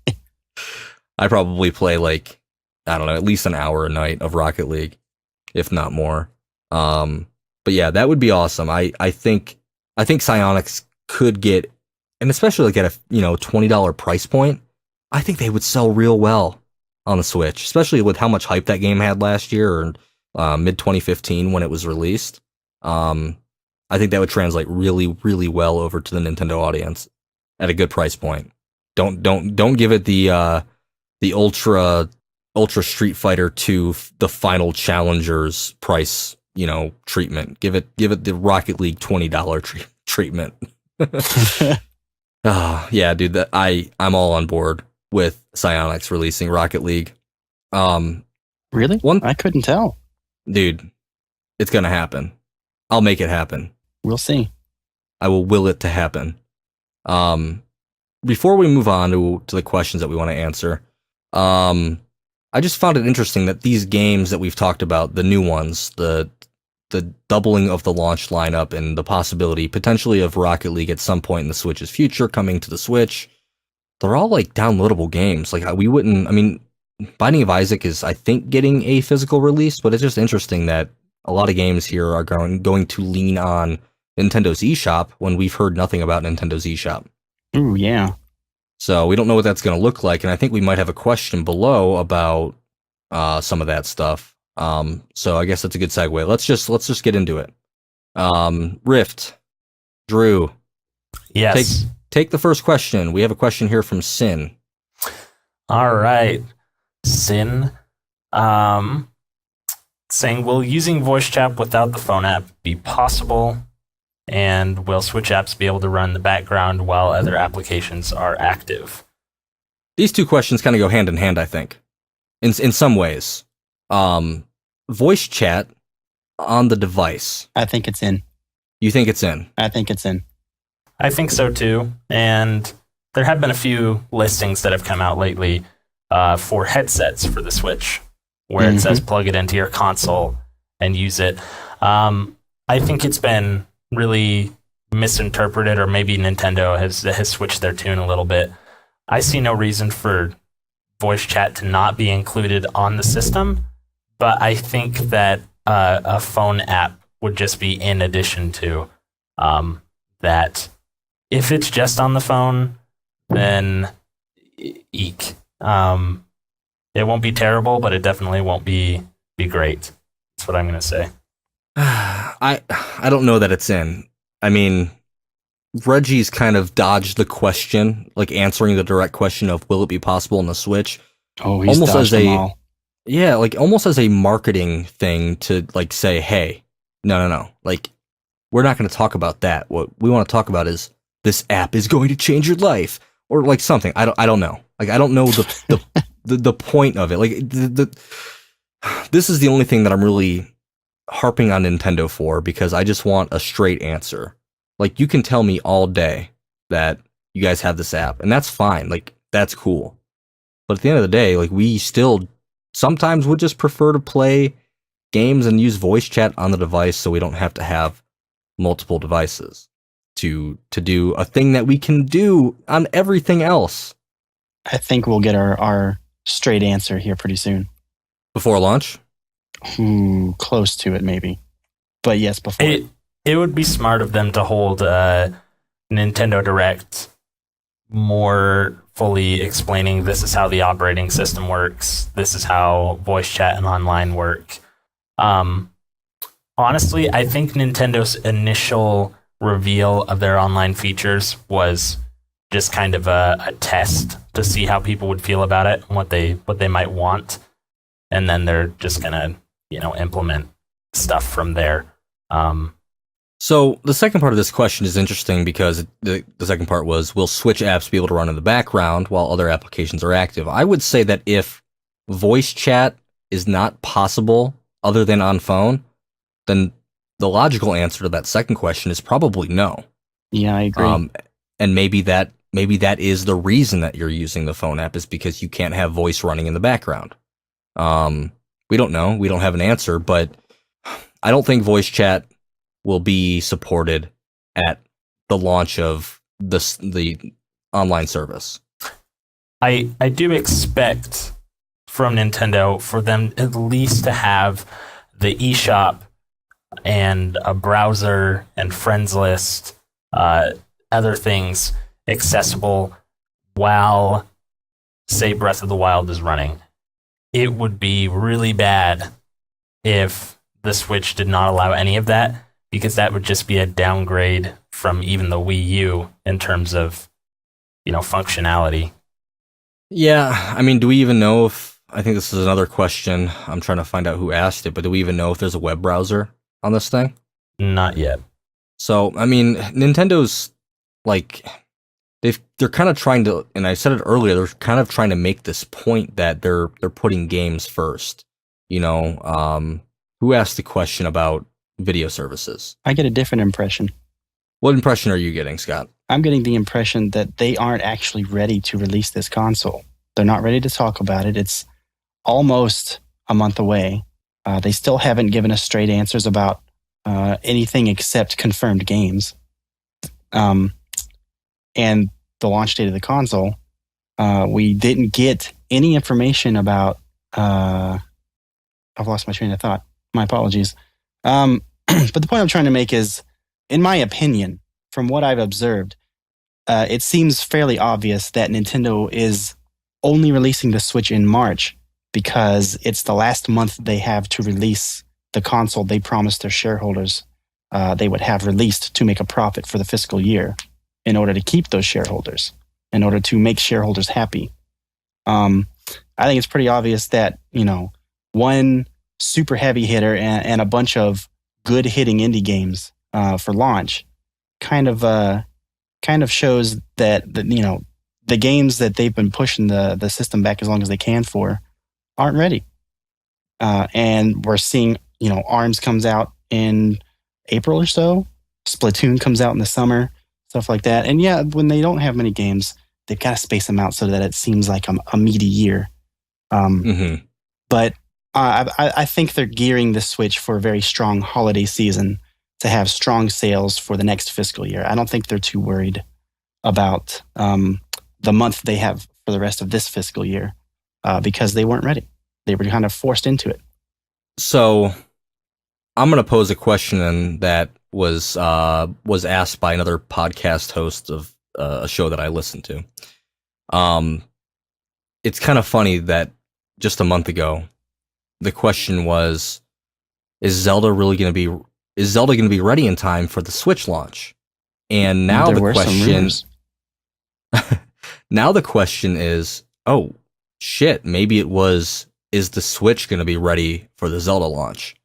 I probably play like, I don't know, at least an hour a night of Rocket League, if not more. But yeah, that would be awesome. I think Psyonix could get and especially like at a $20 price point, I think they would sell real well on the Switch, especially with how much hype that game had last year or mid 2015 when it was released. I think that would translate really, really well over to the Nintendo audience at a good price point. Don't give it the Ultra Street Fighter 2 the Final Challengers price, treatment. Give it the Rocket League $20 treatment. Yeah, dude, I'm all on board with Psyonix releasing Rocket League. Really? I couldn't tell. Dude, it's gonna happen. I'll make it happen. We'll see. I will will it to happen. Before we move on to the questions that we want to answer, I just found it interesting that these games that we've talked about, the new ones, the doubling of the launch lineup and the possibility potentially of Rocket League at some point in the Switch's future coming to the Switch, they're all like downloadable games. Like Binding of Isaac is, I think, getting a physical release, but it's just interesting that a lot of games here are going to lean on Nintendo's eShop when we've heard nothing about Nintendo's eShop. Ooh, yeah. So we don't know what that's going to look like, and I think we might have a question below about some of that stuff. So I guess that's a good segue. Let's just get into it. Rift, Drew. Yes. Take the first question. We have a question here from Sin. All right. Sin. Saying, will using voice chat without the phone app be possible? And will Switch apps be able to run in the background while other applications are active? These two questions kind of go hand in hand, I think, in some ways. Voice chat on the device. I think it's in. You think it's in? I think it's in. I think so too. And there have been a few listings that have come out lately for headsets for the Switch, where it says plug it into your console and use it. I think it's been really misinterpreted, or maybe Nintendo has switched their tune a little bit. I see no reason for voice chat to not be included on the system, but I think that a phone app would just be in addition to that. If it's just on the phone, then eek. It won't be terrible, but it definitely won't be great. That's what I'm going to say. I don't know that it's in. I mean, Reggie's kind of dodged the question, like answering the direct question of will it be possible on the Switch? Oh, he's almost dodged them all. Yeah, like almost as a marketing thing to like say, hey, no. Like, we're not going to talk about that. What we want to talk about is this app is going to change your life, or like something. I don't know. Like, I don't know the point of it. Like, this is the only thing that I'm really harping on Nintendo for, because I just want a straight answer. Like, you can tell me all day that you guys have this app, and that's fine. Like, that's cool. But at the end of the day, like, we still sometimes would just prefer to play games and use voice chat on the device, so we don't have to have multiple devices to do a thing that we can do on everything else. I think we'll get our straight answer here pretty soon. Before launch? Close to it, maybe. But yes, before. It would be smart of them to hold Nintendo Direct more fully explaining this is how the operating system works, this is how voice chat and online work. Honestly, I think Nintendo's initial reveal of their online features was just kind of a test to see how people would feel about it and what they might want, and then they're just gonna implement stuff from there. So the second part of this question is interesting because the second part was, will Switch apps be able to run in the background while other applications are active? I would say that if voice chat is not possible other than on phone, then the logical answer to that second question is probably no. Yeah, I agree. And maybe that is the reason that you're using the phone app, is because you can't have voice running in the background. We don't know. We don't have an answer, but I don't think voice chat will be supported at the launch of the online service. I do expect from Nintendo for them at least to have the eShop and a browser and friends list, other things accessible while, say, Breath of the Wild is running. It would be really bad if the Switch did not allow any of that, because that would just be a downgrade from even the Wii U in terms of, functionality. Yeah, I mean, do we even know if, I think this is another question, I'm trying to find out who asked it, but do we even know if there's a web browser on this thing? Not yet. So, I mean, Nintendo's, like, they're kind of trying to, and I said it earlier, they're kind of trying to make this point that they're putting games first. Who asked the question about video services? I get a different impression. What impression are you getting, Scott? I'm getting the impression that they aren't actually ready to release this console. They're not ready to talk about it. It's almost a month away. They still haven't given us straight answers about anything except confirmed games. And the launch date of the console. We didn't get any information about... I've lost my train of thought. My apologies. But the point I'm trying to make is, in my opinion, from what I've observed, it seems fairly obvious that Nintendo is only releasing the Switch in March because it's the last month they have to release the console they promised their shareholders they would have released to make a profit for the fiscal year in order to keep those shareholders, in order to make shareholders happy. I think it's pretty obvious that, one super heavy hitter and a bunch of good hitting indie games for launch kind of shows that the games that they've been pushing the system back as long as they can for aren't ready. And we're seeing, ARMS comes out in April or so. Splatoon comes out in the summer, stuff like that. And yeah, when they don't have many games, they've got to space them out so that it seems like a meaty year. But I think they're gearing the Switch for a very strong holiday season to have strong sales for the next fiscal year. I don't think they're too worried about the month they have for the rest of this fiscal year because they weren't ready. They were kind of forced into it. So I'm going to pose a question that was asked by another podcast host of a show that I listened to. It's kind of funny that just a month ago, the question was, is Zelda going to be ready in time for the Switch launch? And now now the question is, oh shit, maybe it was, is the Switch going to be ready for the Zelda launch?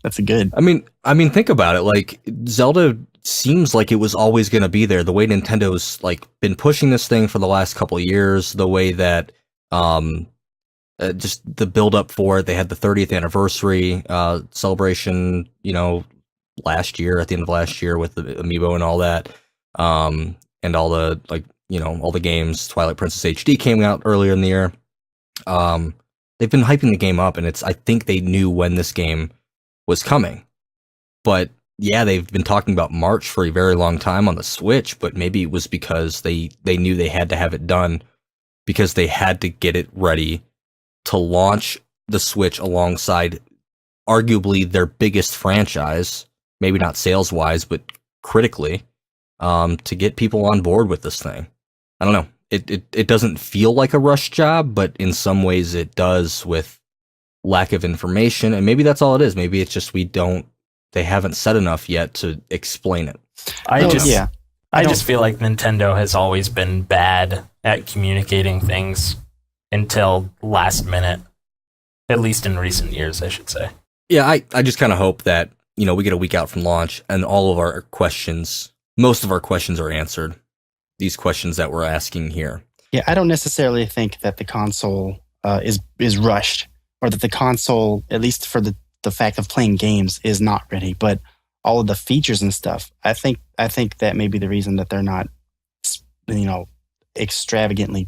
That's a good. I mean, think about it. Like, Zelda seems like it was always going to be there. The way Nintendo's been pushing this thing for the last couple of years, the way that just the build up for it. They had the 30th anniversary celebration, last year, at the end of last year, with the Amiibo and all that, and all the all the games. Twilight Princess HD came out earlier in the year. They've been hyping the game up, and I think they knew when this game was coming. But yeah, they've been talking about March for a very long time on the Switch, but maybe it was because they knew they had to have it done, because they had to get it ready to launch the Switch alongside arguably their biggest franchise, maybe not sales-wise, but critically, to get people on board with this thing. I don't know. It doesn't feel like a rush job, but in some ways it does, with lack of information, and maybe that's all it is. Maybe it's just they haven't said enough yet to explain it. I just feel like Nintendo has always been bad at communicating things until last minute, at least in recent years, I should say. Yeah, I just kind of hope that, we get a week out from launch and all of our questions, most of our questions are answered. These questions that we're asking here. Yeah, I don't necessarily think that the console is rushed, or that the console, at least for the fact of playing games, is not ready. But all of the features and stuff, I think that may be the reason that they're not, extravagantly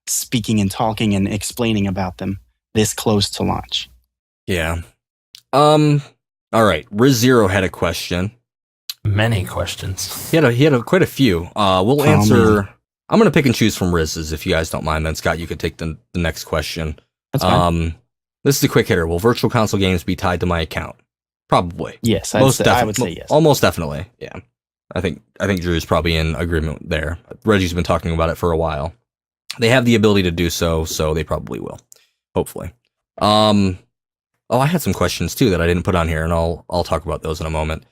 speaking and talking and explaining about them this close to launch. Yeah. All right. Riz Zero had a question. Many questions. He had quite a few. We'll answer. Man. I'm going to pick and choose from Riz's, if you guys don't mind. Then Scott, you could take the next question. That's fine. This is a quick hitter. Will virtual console games be tied to my account? Probably. Yes, I would say yes. Almost definitely. Yeah. I think Drew's probably in agreement there. Reggie's been talking about it for a while. They have the ability to do so, so they probably will. Hopefully. I had some questions too that I didn't put on here, and I'll talk about those in a moment.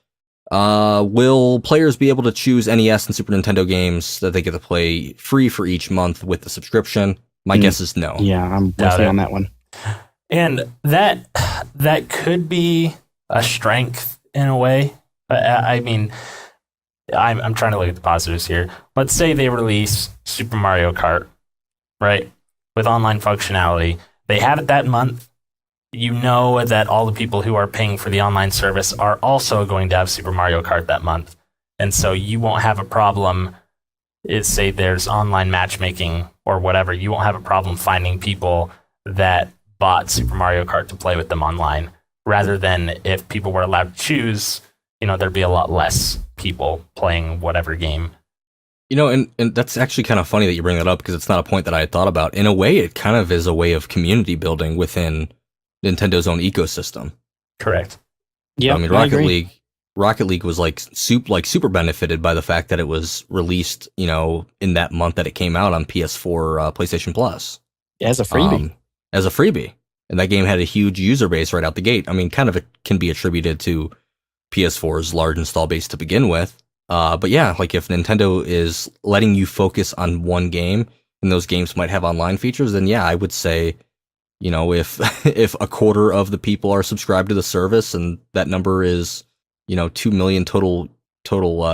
Will players be able to choose NES and Super Nintendo games that they get to play free for each month with the subscription? My guess is no. Yeah, I'm definitely on that one. And that could be a strength in a way. I mean, I'm trying to look at the positives here. Let's say they release Super Mario Kart, right, with online functionality. They have it that month. You know that all the people who are paying for the online service are also going to have Super Mario Kart that month. And so you won't have a problem. Say there's online matchmaking or whatever. You won't have a problem finding people that bought Super Mario Kart to play with them online. Rather than if people were allowed to choose, there'd be a lot less people playing whatever game. And that's actually kind of funny that you bring that up, because it's not a point that I had thought about. In a way, it kind of is a way of community building within Nintendo's own ecosystem. Correct. Yeah, I mean, Rocket League was super benefited by the fact that it was released, in that month that it came out on PS4, PlayStation Plus. As a freebie. And that game had a huge user base right out the gate. I mean, kind of it can be attributed to PS4's large install base to begin with. But yeah, like if Nintendo is letting you focus on one game and those games might have online features, then yeah, I would say, if a quarter of the people are subscribed to the service and that number is, 2 million total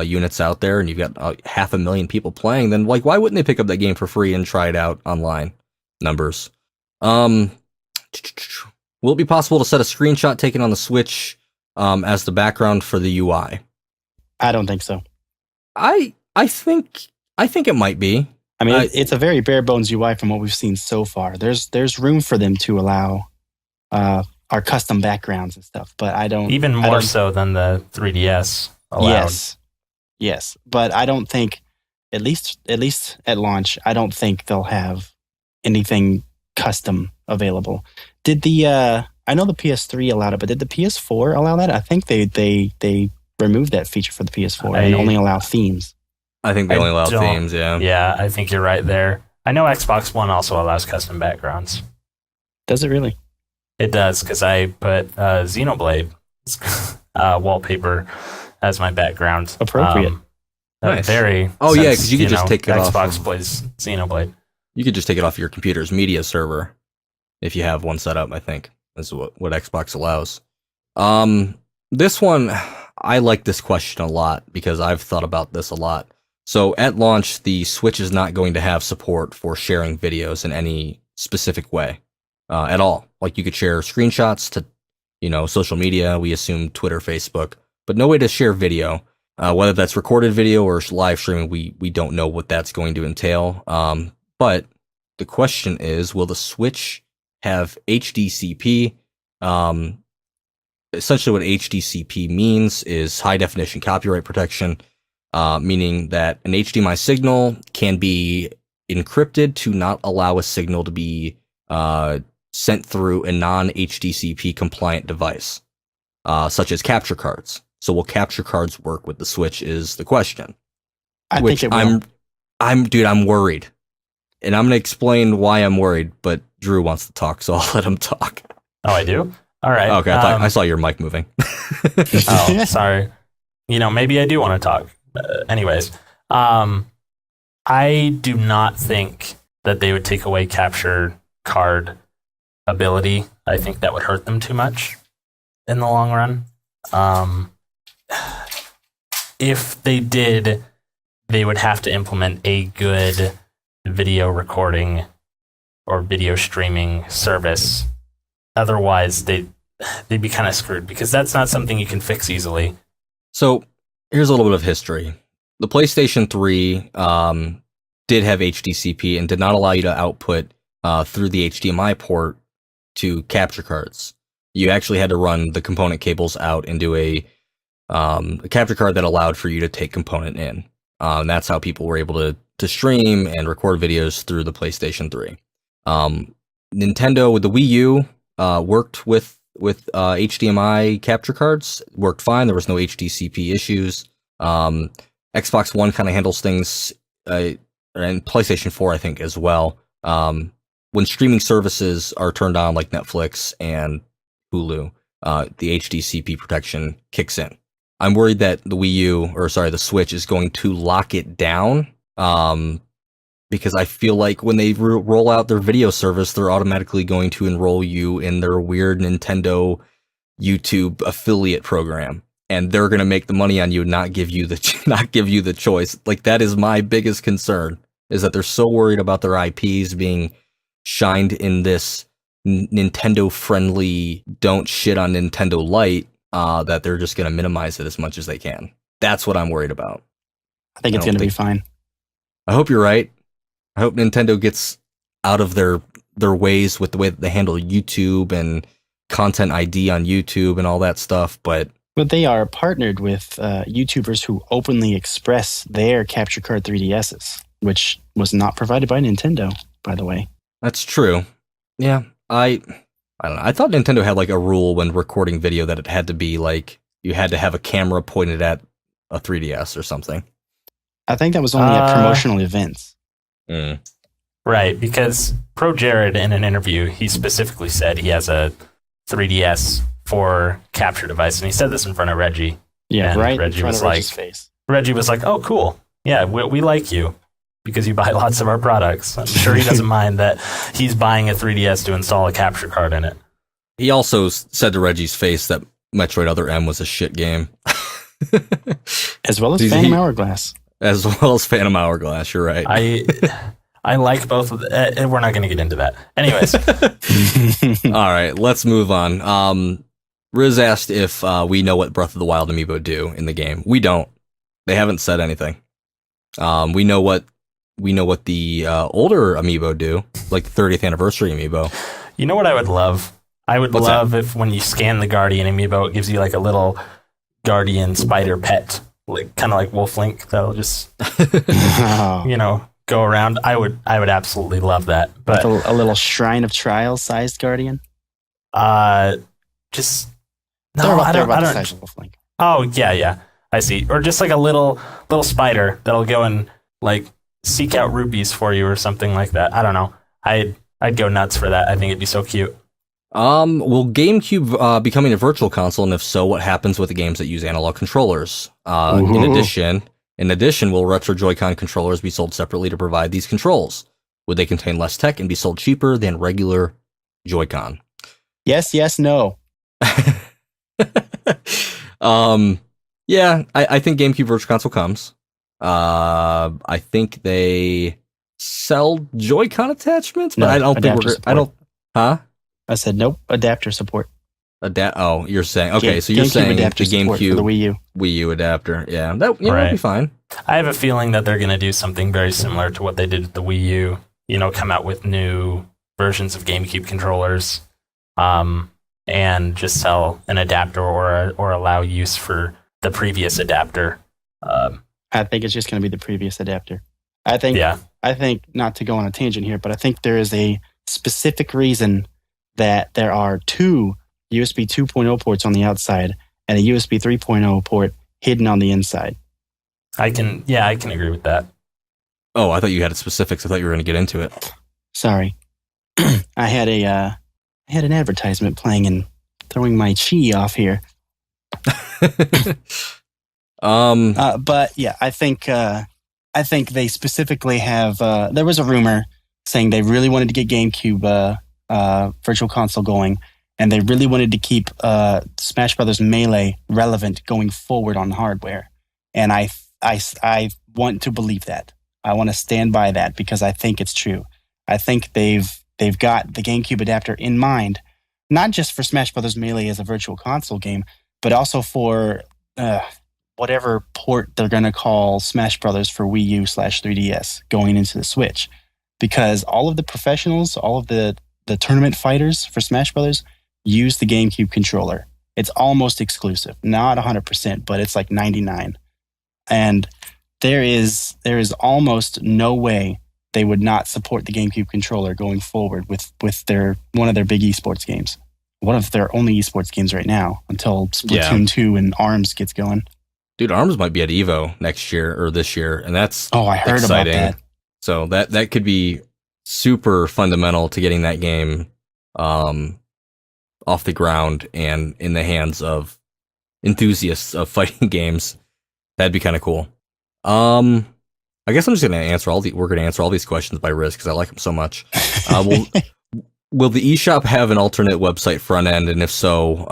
units out there, and you've got 500,000 people playing, then why wouldn't they pick up that game for free and try it out online? Numbers. Will it be possible to set a screenshot taken on the Switch as the background for the UI? I don't think so. I think it might be. I mean, it's a very bare bones UI from what we've seen so far. There's room for them to allow our custom backgrounds and stuff, but I don't. Even more so than the 3DS allowed. Yes, but I don't think, at least at launch, I don't think they'll have anything custom available. Did I know the PS3 allowed it, but did the PS4 allow that? I think they removed that feature for the PS4 and only allow themes. I think they only allow themes, yeah. Yeah, I think you're right there. I know Xbox One also allows custom backgrounds. Does it really? It does, because I put Xenoblade wallpaper as my background. Appropriate. Nice. Very. Oh, yeah, because you could just take it off. Xbox plays Xenoblade. You could just take it off your computer's media server if you have one set up, I think. That's what Xbox allows. This one, I like this question a lot because I've thought about this a lot. So at launch, the Switch is not going to have support for sharing videos in any specific way at all. Like you could share screenshots to, social media. We assume Twitter, Facebook, but no way to share video. Whether that's recorded video or live streaming, we don't know what that's going to entail. But the question is, will the Switch have HDCP? Essentially what HDCP means is high definition copyright protection, meaning that an HDMI signal can be encrypted to not allow a signal to be sent through a non-HDCP compliant device, such as capture cards. So will capture cards work with the Switch is the question. I think it will. I'm worried. And I'm going to explain why I'm worried, but Drew wants to talk, so I'll let him talk. Oh, I do? All right. Okay, I saw your mic moving. Oh, sorry. Maybe I do want to talk. Anyways, I do not think that they would take away capture card ability. I think that would hurt them too much in the long run. If they did, they would have to implement a good video recording or video streaming service. Otherwise, they'd be kind of screwed because that's not something you can fix easily. So here's a little bit of history. The PlayStation 3 did have HDCP and did not allow you to output through the HDMI port to capture cards. You actually had to run the component cables out into a capture card that allowed for you to take component in. And that's how people were able to stream and record videos through the PlayStation 3. Nintendo with the Wii U worked with HDMI capture cards, worked fine. There was no HDCP issues. Xbox One kind of handles things, and PlayStation 4, I think, as well. When streaming services are turned on, like Netflix and Hulu, the HDCP protection kicks in. I'm worried that the Switch is going to lock it down, because I feel like when they roll out their video service, they're automatically going to enroll you in their weird Nintendo YouTube affiliate program, and they're going to make the money on you and not give you the choice. Like, that is my biggest concern, is that they're so worried about their IPs being shined in this Nintendo friendly, don't shit on Nintendo light, that they're just going to minimize it as much as they can. That's what I'm worried about. I think it's going to be fine. I hope you're right. I hope Nintendo gets out of their ways with the way that they handle YouTube and content ID on YouTube and all that stuff. But they are partnered with YouTubers who openly express their capture card 3DSs, which was not provided by Nintendo, by the way. That's true. Yeah, I don't know. I thought Nintendo had like a rule when recording video that it had to be like you had to have a camera pointed at a 3DS or something. I think that was only at promotional events. Right, because Pro Jared, in an interview, he specifically said he has a 3DS for capture device, and he said this in front of Reggie. Yeah, and right. Reggie in front was of like, Reggie's face. Reggie was like, "Oh, cool. Yeah, we like you because you buy lots of our products." I'm sure he doesn't mind that he's buying a 3DS to install a capture card in it. He also said to Reggie's face that Metroid Other M was a shit game. As well as Phantom Hourglass. As well as Phantom Hourglass, you're right. I like both of them. We're not going to get into that. Anyways. All right, let's move on. Riz asked if we know what Breath of the Wild amiibo do in the game. We don't. They haven't said anything. We know what the older amiibo do, like the 30th anniversary amiibo. You know what I would love? I would love if when you scan the Guardian amiibo, it gives you like a little Guardian spider pet, like kind of like Wolf Link that'll just go around. I would absolutely love that. But like a little Shrine of Trials sized Guardian. Just no, I don't. The size of Wolf Link. Oh yeah, I see. Or just like a little spider that'll go and like seek out rupees for you or something like that. I don't know. I'd go nuts for that. I think it'd be so cute. Will GameCube becoming a virtual console, and if so, what happens with the games that use analog controllers? In addition, will retro Joy-Con controllers be sold separately to provide these controls? Would they contain less tech and be sold cheaper than regular Joy-Con? Yes, no. Yeah, I think GameCube Virtual Console comes. I think they sell Joy-Con attachments, but I don't think huh? I said nope. Adapter support. You're saying okay. So you're saying the GameCube, for the Wii U adapter. Yeah, that'd be fine. I have a feeling that they're going to do something very similar to what they did with the Wii U. Come out with new versions of GameCube controllers, and just sell an adapter or allow use for the previous adapter. I think it's just going to be the previous adapter. I think not to go on a tangent here, but I think there is a specific reason that there are two USB 2.0 ports on the outside and a USB 3.0 port hidden on the inside. I can agree with that. Oh, I thought you had specifics. I thought you were going to get into it. Sorry. I had an advertisement playing and throwing my chi off here. But yeah, I think they specifically have. There was a rumor saying they really wanted to get GameCube Virtual Console going, and they really wanted to keep Smash Brothers Melee relevant going forward on hardware. And I want to believe that. I want to stand by that because I think it's true. I think they've got the GameCube adapter in mind, not just for Smash Brothers Melee as a Virtual Console game, but also for whatever port they're going to call Smash Brothers for Wii U/3DS going into the Switch. Because all of the professionals, all of the tournament fighters for Smash Brothers use the GameCube controller. It's almost exclusive. Not 100%, but it's like 99%. And there is almost no way they would not support the GameCube controller going forward with one of their big esports games. One of their only esports games right now until Splatoon 2 and ARMS gets going. Dude, ARMS might be at Evo next year or this year, and that's I heard exciting. about that. So that could be super fundamental to getting that game off the ground and in the hands of enthusiasts of fighting games. That'd be kind of cool. I guess I'm just gonna answer we're gonna answer all these questions by Riz because I like them so much. Will the eShop have an alternate website front end, and if so,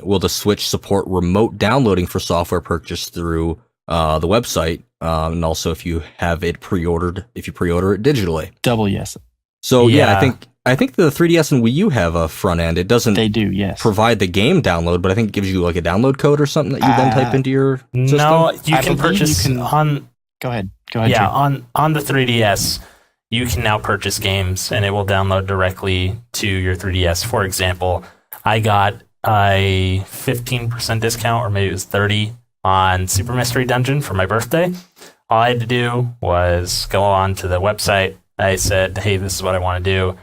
will the Switch support remote downloading for software purchased through the website, and also if you have it pre-ordered, if you pre-order it digitally? Double yes. So yeah, I think the 3DS and Wii U have a front end. It doesn't. They do, yes. Provide the game download, but I think it gives you like a download code or something that you then type into your system. No, you can purchase on. Go ahead. Yeah, on the 3DS, you can now purchase games, and it will download directly to your 3DS. For example, I got a 15% discount, or maybe it was 30, on Super Mystery Dungeon for my birthday. All I had to do was go on to the website. I said, hey, this is what I want to do.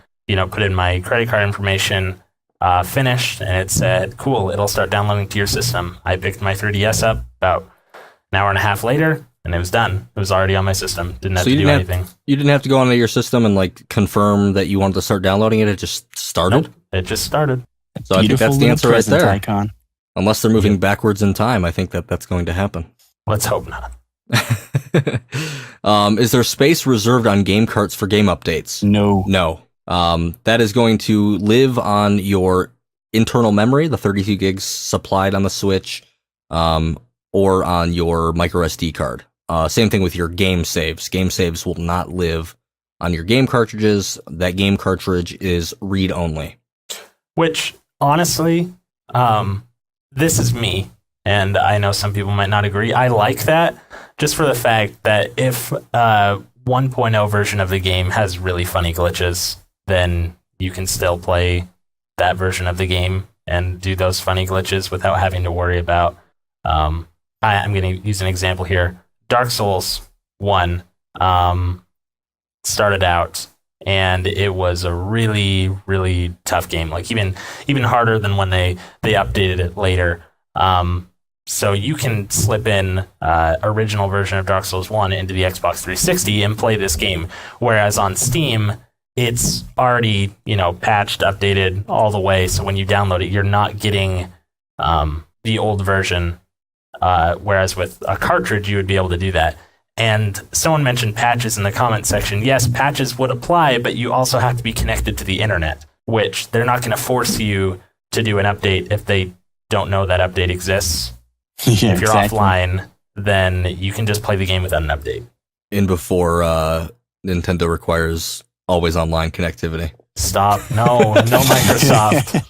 Put in my credit card information, finished, and it said, cool, it'll start downloading to your system. I picked my 3DS up about an hour and a half later, and it was done. It was already on my system. Didn't have to do anything. You didn't have to go onto your system and like confirm that you wanted to start downloading it. It just started. Nope, it just started. So I think that's the answer right there. Icon. Unless they're moving backwards in time, I think that's going to happen. Let's hope not. Is there space reserved on game carts for game updates? No. That is going to live on your internal memory, the 32 gigs supplied on the Switch, or on your micro SD card. Same thing with your game saves. Game saves will not live on your game cartridges. That game cartridge is read only. Which, honestly, this is me, and I know some people might not agree. I like that, just for the fact that if 1.0 version of the game has really funny glitches, then you can still play that version of the game and do those funny glitches without having to worry about... I'm going to use an example here. Dark Souls 1 started out, and it was a really, really tough game. Like even harder than when they updated it later. So you can slip in original version of Dark Souls 1 into the Xbox 360 and play this game. Whereas on Steam, it's already patched, updated all the way. So when you download it, you're not getting the old version. Whereas with a cartridge, you would be able to do that. And someone mentioned patches in the comment section. Yes, patches would apply, but you also have to be connected to the internet, which they're not going to force you to do an update if they don't know that update exists. Yeah, if you're offline, then you can just play the game without an update. And before Nintendo requires always online connectivity. Stop. No, Microsoft.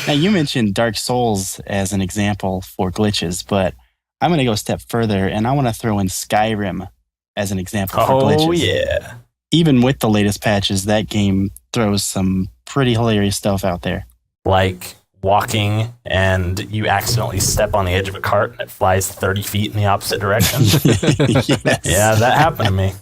Now, you mentioned Dark Souls as an example for glitches, but I'm going to go a step further, and I want to throw in Skyrim as an example for glitches. Oh, yeah. Even with the latest patches, that game throws some pretty hilarious stuff out there. Like walking, and you accidentally step on the edge of a cart, and it flies 30 feet in the opposite direction. Yes. Yeah, that happened to me.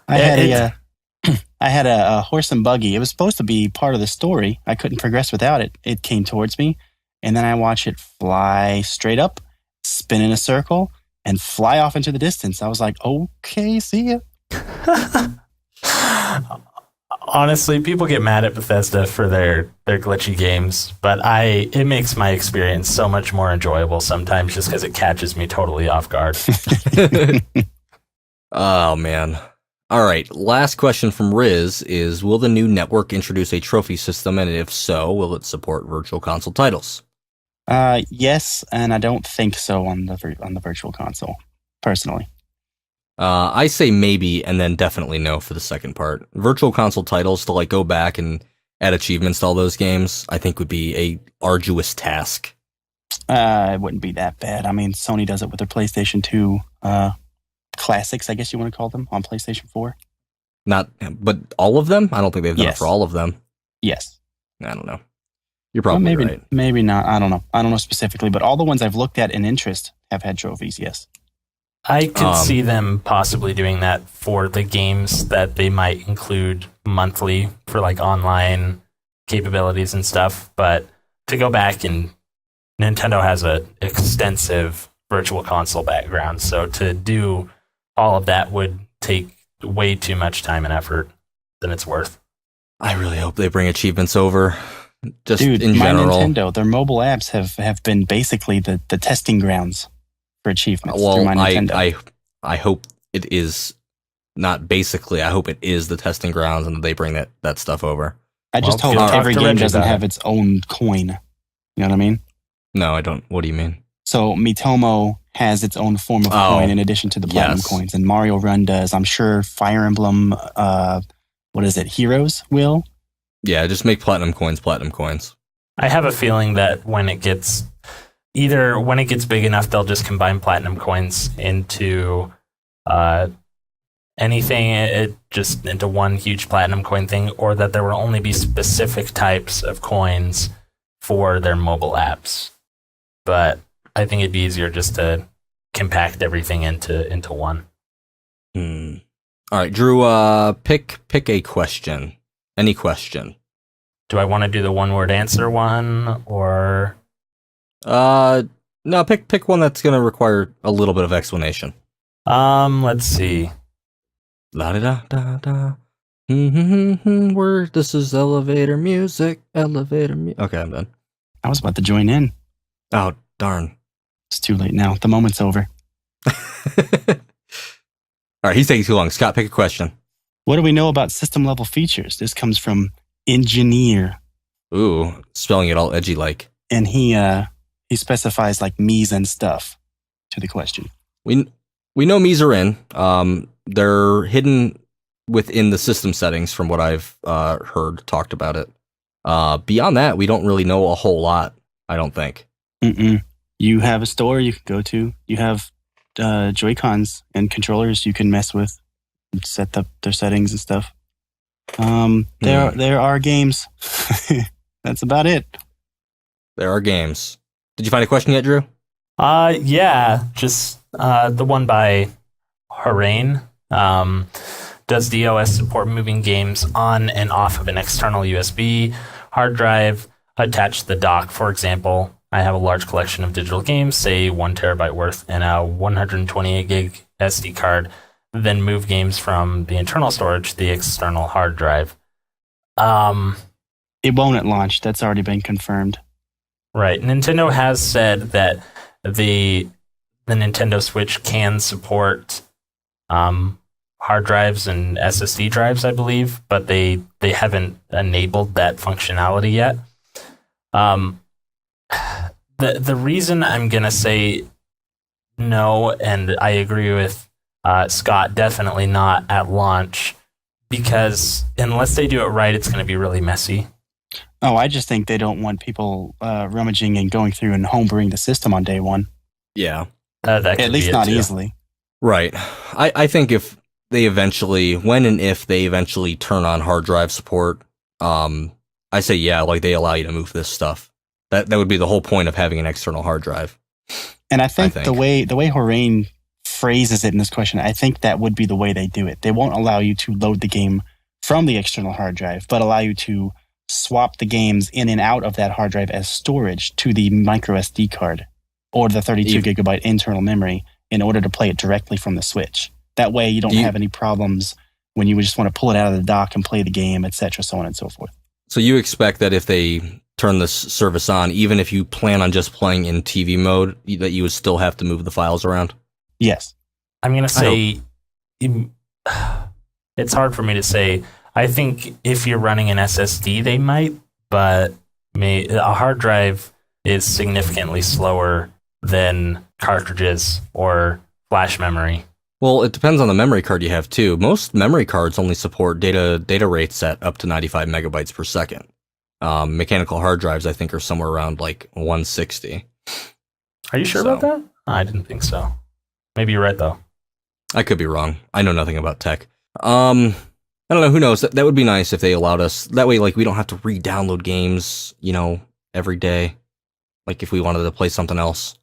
I had a horse and buggy. It was supposed to be part of the story. I couldn't progress without it. It came towards me, and then I watched it fly straight up, spin in a circle, and fly off into the distance. I was like, okay, see ya. Honestly, people get mad at Bethesda for their glitchy games, but it makes my experience so much more enjoyable sometimes just because it catches me totally off guard. Oh, man. All right, last question from Riz is, will the new network introduce a trophy system, and if so, will it support Virtual Console titles? Yes, and I don't think so on the Virtual Console, personally. I say maybe, and then definitely no for the second part. Virtual Console titles to go back and add achievements to all those games, I think would be a arduous task. It wouldn't be that bad. I mean, Sony does it with their PlayStation 2 classics, I guess you want to call them, on PlayStation 4. But all of them? I don't think they've done it for all of them. Yes. I don't know. You're probably right. Maybe not. I don't know. I don't know specifically, but all the ones I've looked at in interest have had trophies, yes. I could see them possibly doing that for the games that they might include monthly for online capabilities and stuff. But to go back, and Nintendo has an extensive virtual console background. So to do all of that would take way too much time and effort than it's worth. I really hope they bring achievements over. Just Dude, in my general. Nintendo, their mobile apps have been basically the testing grounds for achievements through Well, my Nintendo. I hope it is not basically. I hope it is the testing grounds and that they bring that stuff over. I just Well, hope talk every to game Reggie doesn't about have it. its own coin. You know what I mean? No, I don't. What do you mean? So Mitomo has its own form of Oh, coin in addition to the platinum yes. coins, and Mario Run does. I'm sure Fire Emblem, what is it, Heroes will. Yeah, just make platinum coins. I have a feeling that when it gets big enough, they'll just combine platinum coins into anything, just into one huge platinum coin thing, or that there will only be specific types of coins for their mobile apps. But I think it'd be easier just to compact everything into one. All right, Drew. Pick a question. Any question. Do I want to do the one-word answer one, or No. Pick one that's gonna require a little bit of explanation. let's see. La da da da. Where this is elevator music. Okay, I'm done. I was about to join in. Oh darn. It's too late now. The moment's over. All right, he's taking too long. Scott, pick a question. What do we know about system level features? This comes from Engineer, Ooh, spelling it all edgy like. and he specifies like me's and stuff to the question. We know Mii's are in. They're hidden within the system settings from what I've heard talked about it. Beyond that, we don't really know a whole lot, I don't think. You have a store you can go to. You have Joy-Cons and controllers you can mess with and set up their settings and stuff. There are games. That's about it. There are games. Did you find a question yet, Drew? Yeah, just the one by Harain. Does the OS support moving games on and off of an external USB hard drive attached to the dock? For example, I have a large collection of digital games, say 1 terabyte worth, and a 128 gig SD card, then move games from the internal storage to the external hard drive. It won't at launch. That's already been confirmed. Right. Nintendo has said that the Nintendo Switch can support hard drives and SSD drives, I believe, but they haven't enabled that functionality yet. The reason I'm gonna say no, and I agree with Scott, definitely not at launch, because unless they do it right, it's gonna be really messy. Oh, I just think they don't want people rummaging and going through and homebrewing the system on day one. Yeah. That could At least be it not too. easily. Right. I think if they eventually, when and if they eventually turn on hard drive support, I say yeah, like they allow you to move this stuff. That would be the whole point of having an external hard drive. And I think the way Horain phrases it in this question, I think that would be the way they do it. They won't allow you to load the game from the external hard drive, but allow you to swap the games in and out of that hard drive as storage to the micro SD card or the 32 gigabyte internal memory in order to play it directly from the Switch. That way you don't have any problems when you just want to pull it out of the dock and play the game, etc., so on and so forth. So you expect that if they turn this service on, even if you plan on just playing in TV mode, that you would still have to move the files around? Yes. I'm going to say it's hard for me to say. I think if you're running an SSD, they might, but a hard drive is significantly slower than cartridges or flash memory. Well, it depends on the memory card you have, too. Most memory cards only support data rates at up to 95 megabytes per second. Mechanical hard drives, I think, are somewhere around like 160. Are you sure about that? I didn't think so. Maybe you're right, though. I could be wrong. I know nothing about tech. I don't know. Who knows? That would be nice if they allowed us. That way, like, we don't have to re-download games, every day. Like, if we wanted to play something else.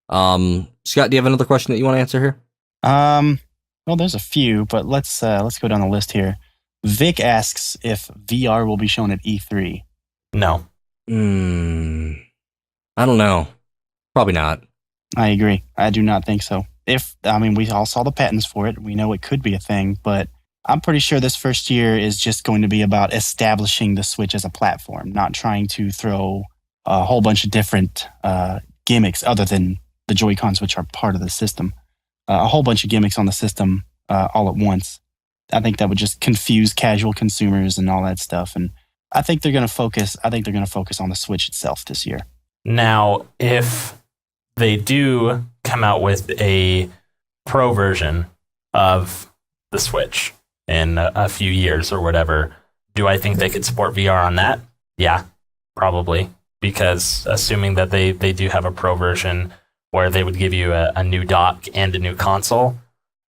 Scott, do you have another question that you want to answer here? Well, there's a few, but let's go down the list here. Vic asks if VR will be shown at E3. No. I don't know. Probably not. I agree. I do not think so. We all saw the patents for it. We know it could be a thing, but I'm pretty sure this first year is just going to be about establishing the Switch as a platform, not trying to throw a whole bunch of different gimmicks other than the Joy-Cons, which are part of the system. A whole bunch of gimmicks on the system all at once. I think that would just confuse casual consumers and all that stuff. And I think they're going to focus. I think they're going to focus on the Switch itself this year. Now, if they do come out with a pro version of the Switch in a few years or whatever, do I think they could support VR on that? Yeah, probably. Because assuming that they do have a pro version where they would give you a new dock and a new console,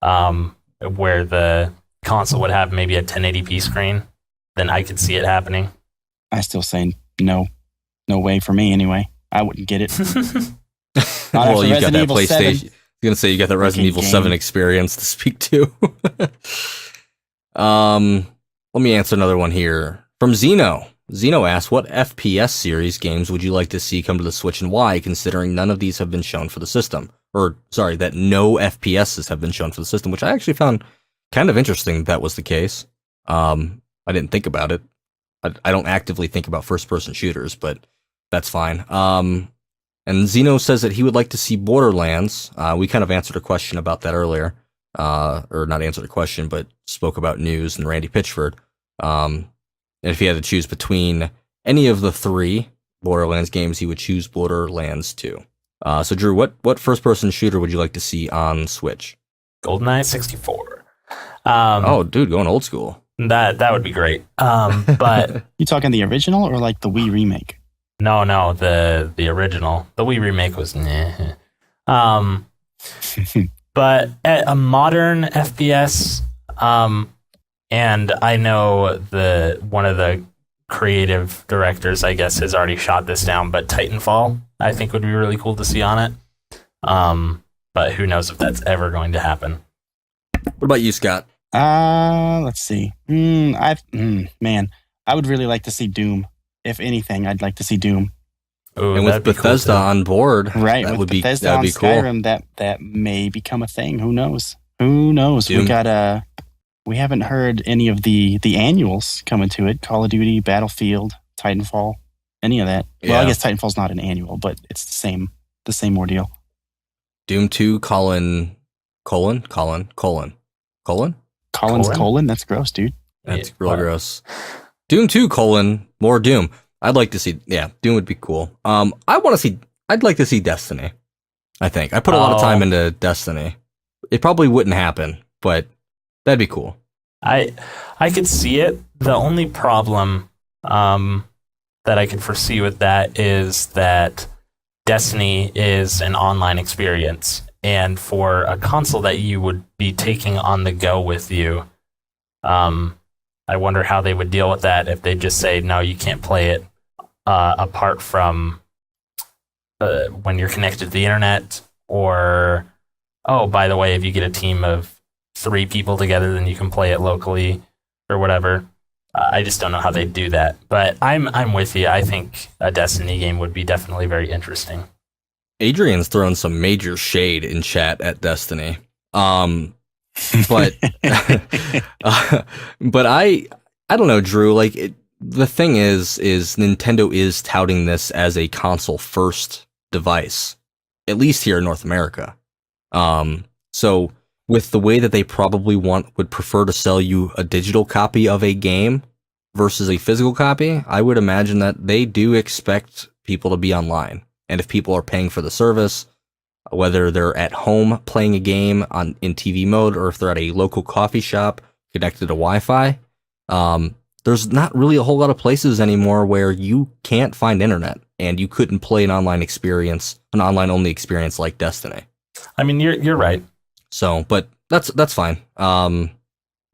where the console would have maybe a 1080p screen, then I could see it happening. I still say no. No way for me anyway. I wouldn't get it. Well, you got that PlayStation. I was going to say you got that Resident Evil 7 experience to speak to. Let me answer another one here. From Zeno. Zeno asks, what FPS series games would you like to see come to the Switch and why, considering none of these have been shown for the system? That no FPSs have been shown for the system, which I actually found kind of interesting that was the case. I didn't think about it. I don't actively think about first-person shooters, but that's fine. And Zeno says that he would like to see Borderlands. We kind of answered a question about that earlier. Or not answered a question, but spoke about news and Randy Pitchford. And if he had to choose between any of the 3 Borderlands games, he would choose Borderlands 2. So Drew, what first-person shooter would you like to see on Switch? GoldenEye 64. Oh, dude, going old school. That would be great. But you talking the original or like the Wii remake? No, the original. The Wii remake was nah. But a modern FPS, and I know one of the creative directors, I guess, has already shot this down, but Titanfall, I think, would be really cool to see on it. But who knows if that's ever going to happen. What about you, Scott? Let's see. Man, I would really like to see Doom. If anything, I'd like to see Doom. Ooh, and with Bethesda on board, right? That with would Bethesda on be Skyrim, cool. that may become a thing. Who knows? Doom. We haven't heard any of the annuals coming to it. Call of Duty, Battlefield, Titanfall, any of that. Yeah. Well, I guess Titanfall's not an annual, but it's the same ordeal. Doom 2, Colin's colon? That's gross, dude. That's real gross. Doom 2, more Doom. I'd like to see, Doom would be cool. I'd like to see Destiny. I think. I put a lot of time into Destiny. It probably wouldn't happen, but that'd be cool. I could see it. The only problem that I could foresee with that is that Destiny is an online experience. And for a console that you would be taking on the go with you, I wonder how they would deal with that if they just say, no, you can't play it apart from when you're connected to the internet, or, oh, by the way, if you get a team of 3 people together, then you can play it locally or whatever. I just don't know how they do that. But I'm with you. I think a Destiny game would be definitely very interesting. Adrian's thrown some major shade in chat at Destiny. But but I don't know, Drew. The thing is Nintendo is touting this as a console first device, at least here in North America. So with the way that they probably would prefer to sell you a digital copy of a game versus a physical copy, I would imagine that they do expect people to be online, and if people are paying for the service, whether they're at home playing a game in TV mode or if they're at a local coffee shop connected to Wi-Fi, there's not really a whole lot of places anymore where you can't find internet and you couldn't play an online only experience like Destiny. I mean, you're right. So, but that's fine. All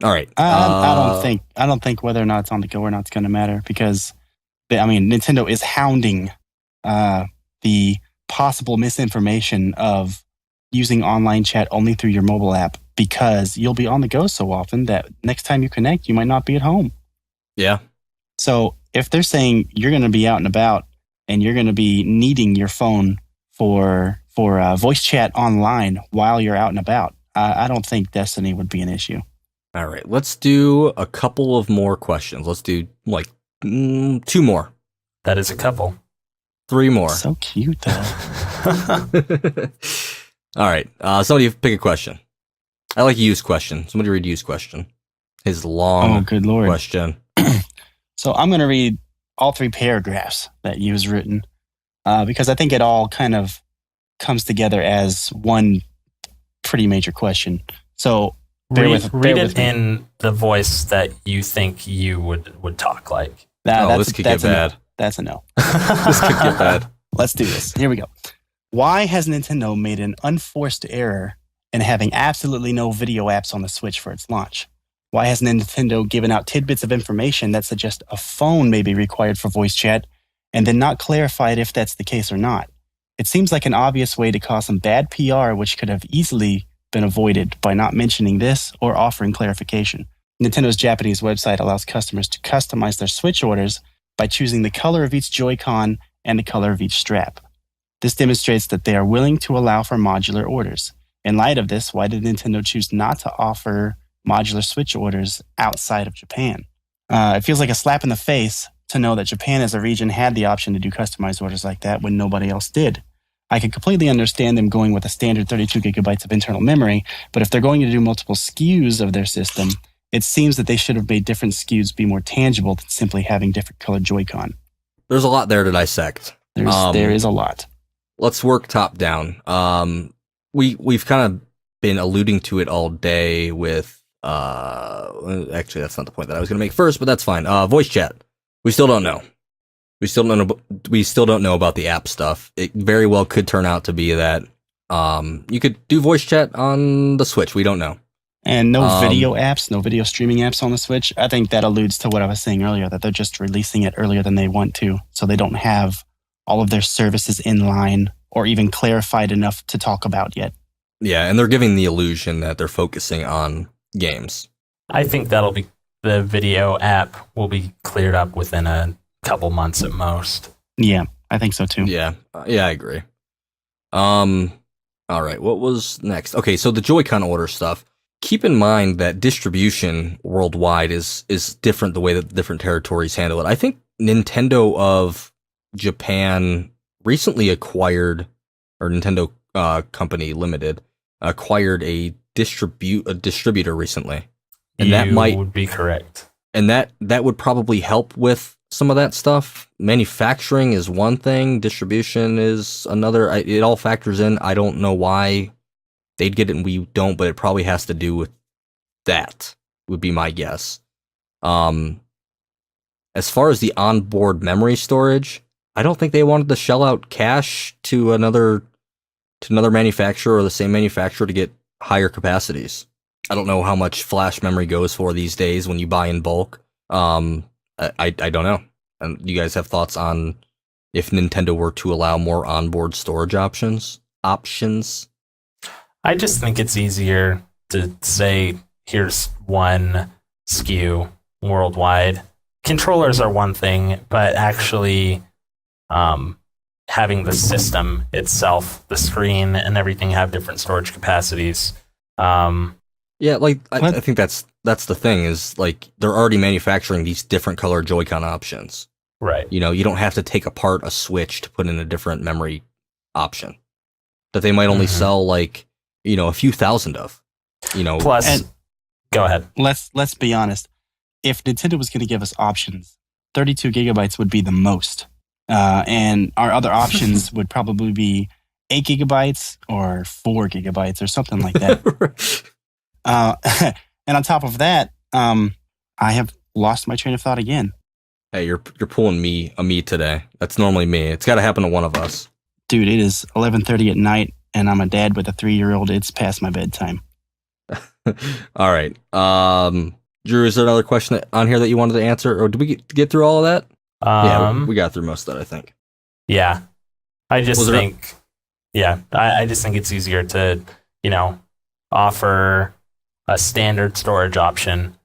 right. I don't think whether or not it's on the go or not it's going to matter, because Nintendo is hounding the possible misinformation of using online chat only through your mobile app, because you'll be on the go so often that next time you connect, you might not be at home. Yeah. So if they're saying you're going to be out and about and you're going to be needing your phone for for voice chat online while you're out and about. I don't think Destiny would be an issue. All right, let's do a couple of more questions. Let's do like 2 more. That is a couple. 3 more. So cute, though. All right, somebody pick a question. I like Yu's question. Somebody read Yu's question. His long good Lord. question. So I'm going to read all 3 paragraphs that Yu's written because I think it all kind of comes together as one pretty major question. So read it in the voice that you think you would talk like. This could get bad. That's a no. This could get bad. Let's do this. Here we go. Why has Nintendo made an unforced error in having absolutely no video apps on the Switch for its launch? Why has Nintendo given out tidbits of information that suggest a phone may be required for voice chat and then not clarified if that's the case or not? It seems like an obvious way to cause some bad PR, which could have easily been avoided by not mentioning this or offering clarification. Nintendo's Japanese website allows customers to customize their Switch orders by choosing the color of each Joy-Con and the color of each strap. This demonstrates that they are willing to allow for modular orders. In light of this, why did Nintendo choose not to offer modular Switch orders outside of Japan? It feels like a slap in the face to know that Japan as a region had the option to do customized orders like that when nobody else did. I can completely understand them going with a standard 32 gigabytes of internal memory, but if they're going to do multiple SKUs of their system, it seems that they should have made different SKUs be more tangible than simply having different colored Joy-Con. There's a lot there to dissect. There is a lot. Let's work top down. We've kind of been alluding to it all day with actually that's not the point that I was going to make first, but that's fine. Voice chat. We still don't know. We still don't know about the app stuff. It very well could turn out to be that you could do voice chat on the Switch. We don't know. And no video apps, no video streaming apps on the Switch. I think that alludes to what I was saying earlier, that they're just releasing it earlier than they want to. So they don't have all of their services in line or even clarified enough to talk about yet. Yeah, and they're giving the illusion that they're focusing on games. I think the video app will be cleared up within a couple months at most. Yeah, I think so too. Yeah, I agree. All right, what was next? Okay, so the Joy-Con order stuff. Keep in mind that distribution worldwide is different the way that different territories handle it. I think Nintendo of Japan recently acquired, or Nintendo Company Limited acquired a distributor recently, and that would be correct. And that would probably help with some of that stuff. Manufacturing is one thing, distribution is another. It all factors in. I don't know why they'd get it and we don't, but it probably has to do with that, would be my guess. As far as the onboard memory storage, I don't think they wanted to shell out cash to another manufacturer or the same manufacturer to get higher capacities. I don't know how much flash memory goes for these days when you buy in bulk. I don't know. And you guys have thoughts on if Nintendo were to allow more onboard storage options? I just think it's easier to say, here's one SKU worldwide. Controllers are one thing, but actually having the system itself, the screen and everything have different storage capacities. Yeah, like I think that's the thing is like they're already manufacturing these different color Joy-Con options. Right. You know, you don't have to take apart a Switch to put in a different memory option that they might only sell like, you know, a few thousand of. You know, plus go ahead. Let's be honest. If Nintendo was going to give us options, 32 gigabytes would be the most. And our other options would probably be 8 gigabytes or 4 gigabytes or something like that. And on top of that, I have lost my train of thought again. Hey, you're pulling me today. That's normally me. It's got to happen to one of us. Dude, it is 11:30 at night, and I'm a dad with a 3-year-old. It's past my bedtime. All right. Drew, is there another question on here that you wanted to answer, or did we get through all of that? Yeah, we got through most of that, I think. Yeah, I just think it's easier to, you know, offer a standard storage option,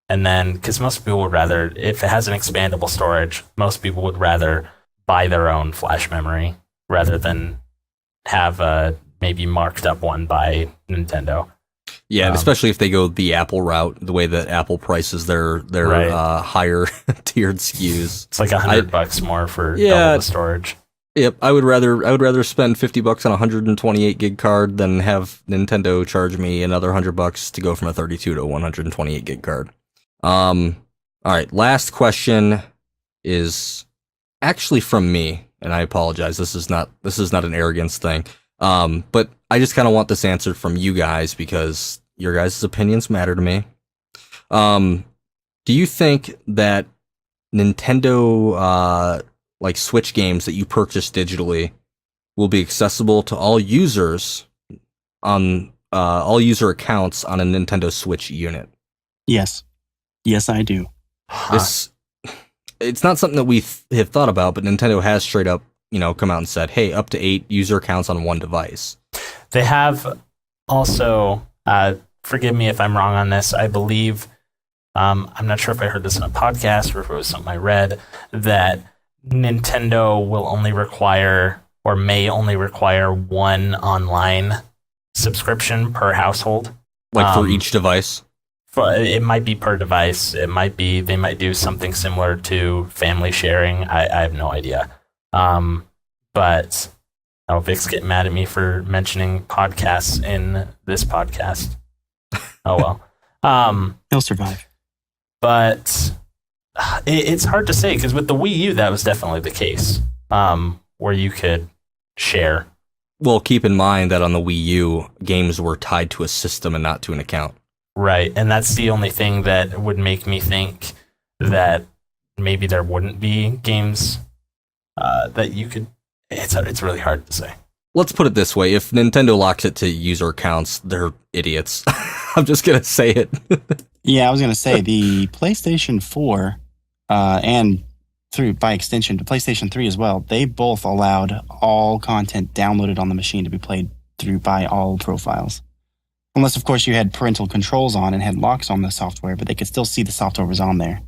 and then because most people would rather, if it has an expandable storage, most people would rather buy their own flash memory rather than have a maybe marked up one by Nintendo. Yeah, and especially if they go the Apple route, the way that Apple prices their Right. higher tiered SKUs. It's like $100 more for Yeah. double the storage. Yep, I would rather spend $50 on a 128 gig card than have Nintendo charge me another $100 to go from a 32 to a 128 gig card. All right, last question is actually from me, and I apologize. This is not an arrogance thing. But I just kind of want this answered from you guys because your guys' opinions matter to me. Do you think that Nintendo like Switch games that you purchase digitally will be accessible to all users on all user accounts on a Nintendo Switch unit? Yes. Yes, I do. This it's not something that we have thought about, but Nintendo has straight up, come out and said, "Hey, up to 8 user accounts on one device." They have also, forgive me if I'm wrong on this, I believe, I'm not sure if I heard this in a podcast or if it was something I read, that Nintendo will only require or may only require one online subscription per household. Like for each device? It might be per device. It might be, they might do something similar to family sharing. I have no idea. But Vic's getting mad at me for mentioning podcasts in this podcast. Oh well. He'll survive. But it's hard to say because with the Wii U, that was definitely the case, where you could share. Well, keep in mind that on the Wii U, games were tied to a system and not to an account. Right, and that's the only thing that would make me think that maybe there wouldn't be games that you could. It's really hard to say. Let's put it this way. If Nintendo locks it to user accounts, they're idiots. I'm just going to say it. Yeah, I was going to say the PlayStation 4 and through by extension the PlayStation 3 as well, they both allowed all content downloaded on the machine to be played through by all profiles. Unless, of course, you had parental controls on and had locks on the software, but they could still see the software was on there.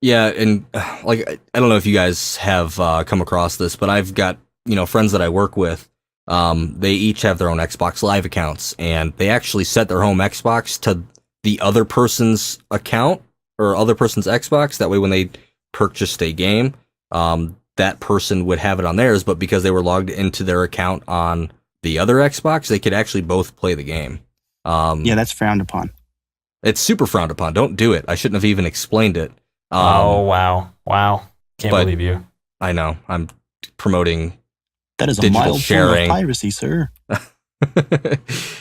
Yeah, and like I don't know if you guys have come across this, but I've got friends that I work with. They each have their own Xbox Live accounts, and they actually set their home Xbox to the other person's account or other person's Xbox. That way, when they purchased a game, that person would have it on theirs. But because they were logged into their account on the other Xbox, they could actually both play the game. Yeah, that's frowned upon. It's super frowned upon. Don't do it. I shouldn't have even explained it. Oh, wow. Can't believe you. I know. I'm promoting that is a digital mild sharing. form of piracy, sir.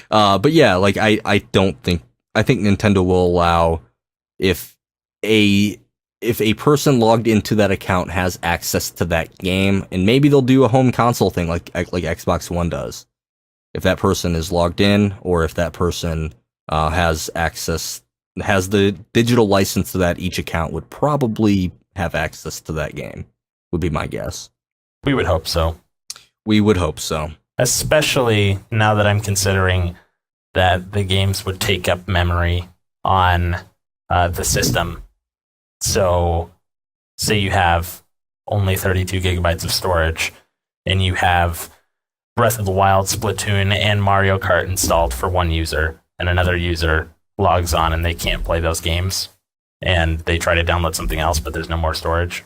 But yeah, like I think Nintendo will allow if a person logged into that account has access to that game, and maybe they'll do a home console thing like Xbox One does. If that person is logged in, or if that person has the digital license to that, each account would probably have access to that game, would be my guess. We would hope so. We would hope so. Especially now that I'm considering that the games would take up memory on the system. So, say you have only 32 gigabytes of storage, and you have Breath of the Wild, Splatoon, and Mario Kart installed for one user, and another user logs on and they can't play those games, and they try to download something else, but there's no more storage.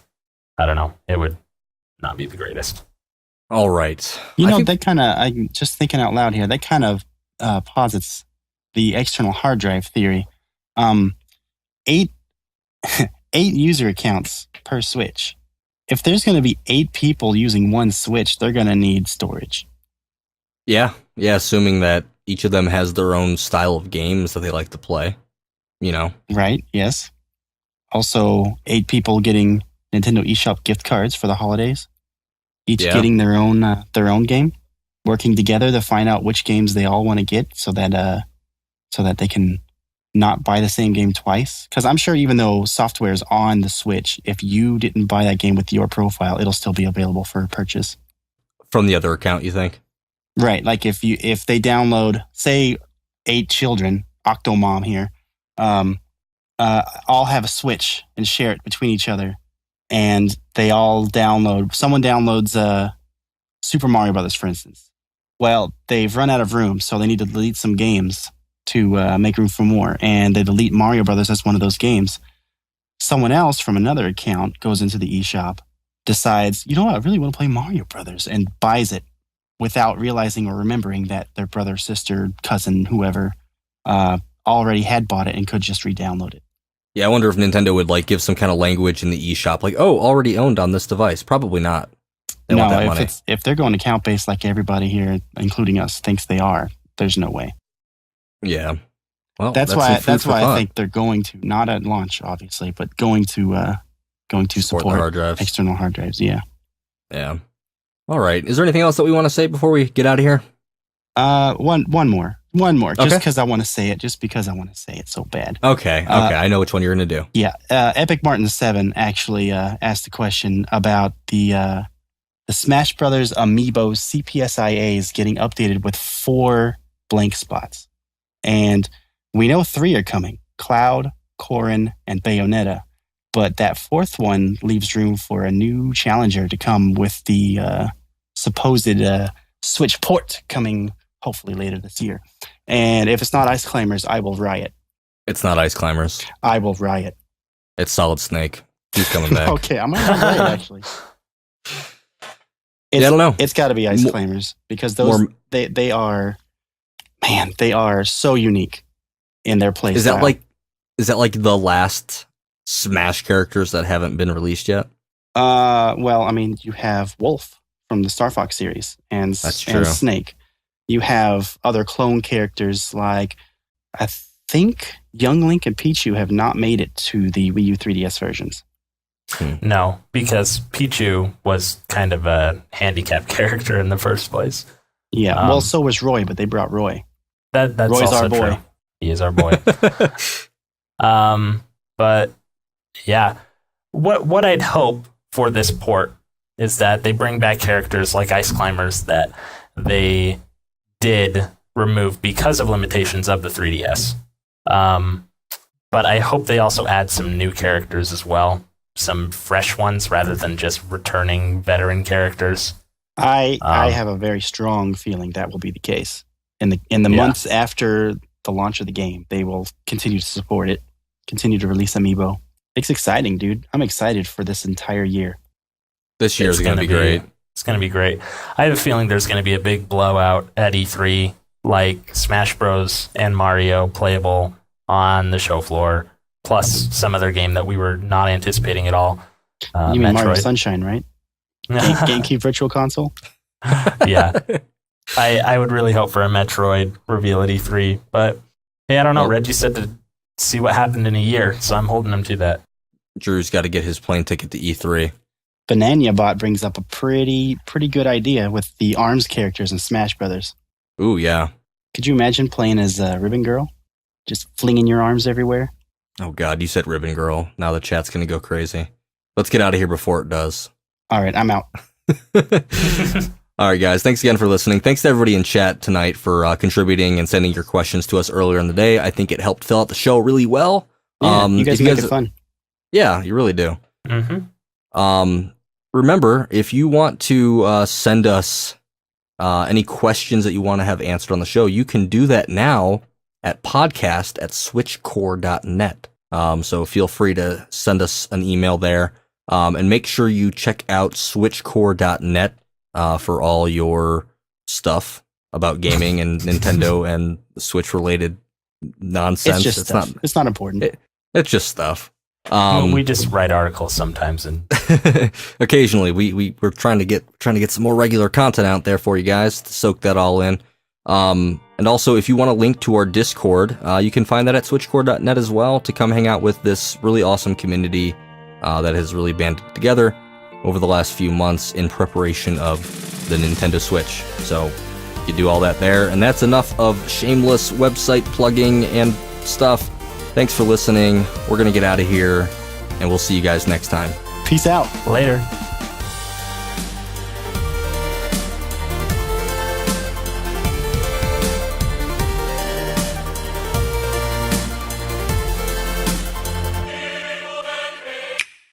I don't know. It would not be the greatest. All right. That kind of, I'm just thinking out loud here, that kind of posits the external hard drive theory. 8 user accounts per Switch. If there's going to be 8 people using one Switch, they're going to need storage. Yeah, assuming that each of them has their own style of games that they like to play, Right, yes. Also, 8 people getting Nintendo eShop gift cards for the holidays. Each getting their own game, working together to find out which games they all want to get so that they can not buy the same game twice. Because I'm sure even though software is on the Switch, if you didn't buy that game with your profile, it'll still be available for purchase. From the other account, you think? Right. Like if they download, say, 8 children, Octomom here, all have a Switch and share it between each other. And they all someone downloads Super Mario Brothers, for instance. Well, they've run out of room, so they need to delete some games to make room for more. And they delete Mario Brothers as one of those games. Someone else from another account goes into the eShop, decides, you know what, I really want to play Mario Brothers, and buys it without realizing or remembering that their brother, sister, cousin, whoever already had bought it and could just re-download it. Yeah, I wonder if Nintendo would like give some kind of language in the eShop, like, oh, already owned on this device. Probably not. They want that money. If they're going account based like everybody here, including us, thinks they are, there's no way. Yeah. Well, that's why I think they're going to, not at launch, obviously, but going to support hard drives. External hard drives. Yeah. Yeah. All right. Is there anything else that we want to say before we get out of here? One more. Okay. Just because I want to say it so bad. Okay. I know which one you're going to do. Yeah. Epic Martin 7 actually asked the question about the Smash Brothers Amiibo CPSIAs getting updated with 4 blank spots. And we know 3 are coming: Cloud, Corrin, and Bayonetta. But that 4th one leaves room for a new challenger to come with the supposed Switch port coming hopefully later this year. And if it's not Ice Climbers, I will riot. It's not Ice Climbers. I will riot. It's Solid Snake. He's coming back. Okay, I'm not right, actually. I don't know. It's got to be Ice Climbers because those they are so unique in their play style. Is that like the last Smash characters that haven't been released yet? Well, I mean, you have Wolf from the Star Fox series and Snake. You have other clone characters like, I think Young Link and Pichu have not made it to the Wii U 3DS versions. No, because Pichu was kind of a handicapped character in the first place. Yeah, well, so was Roy, but they brought Roy. That's Roy's also our boy. true. He is our boy. But yeah, what I'd hope for this port is that they bring back characters like Ice Climbers that they did remove because of limitations of the 3DS. But I hope they also add some new characters as well, some fresh ones rather than just returning veteran characters. I have a very strong feeling that will be the case. In the months after the launch of the game, they will continue to support it, continue to release Amiibo. It's exciting, dude. I'm excited for this entire year. This year is going to be great. It's going to be great. I have a feeling there's going to be a big blowout at E3, like Smash Bros. And Mario playable on the show floor, plus some other game that we were not anticipating at all. You mean Metroid. Mario Sunshine, right? GameCube Virtual Console? Yeah. I would really hope for a Metroid reveal at E3, but hey, I don't know. Reggie said to see what happened in a year, so I'm holding him to that. Drew's got to get his plane ticket to E3. Banana Bot brings up a pretty good idea with the ARMS characters in Smash Brothers. Ooh, yeah. Could you imagine playing as Ribbon Girl? Just flinging your arms everywhere? Oh, God, you said Ribbon Girl. Now the chat's going to go crazy. Let's get out of here before it does. All right, I'm out. All right, guys. Thanks again for listening. Thanks to everybody in chat tonight for contributing and sending your questions to us earlier in the day. I think it helped fill out the show really well. Yeah, you guys make it fun. Yeah, you really do. Mm-hmm. Remember, if you want to send us any questions that you want to have answered on the show, you can do that now at podcast@switchcore.net. So feel free to send us an email there. And make sure you check out switchcore.net for all your stuff about gaming and Nintendo and Switch-related nonsense. It's just stuff. It's not important. It's just stuff. We just write articles sometimes, and occasionally we're trying to get some more regular content out there for you guys to soak that all in. And also, if you want to link to our Discord, you can find that at switchcore.net as well to come hang out with this really awesome community that has really banded together over the last few months in preparation of the Nintendo Switch. So you do all that there, and that's enough of shameless website plugging and stuff. Thanks for listening. We're going to get out of here, and we'll see you guys next time. Peace out. Later.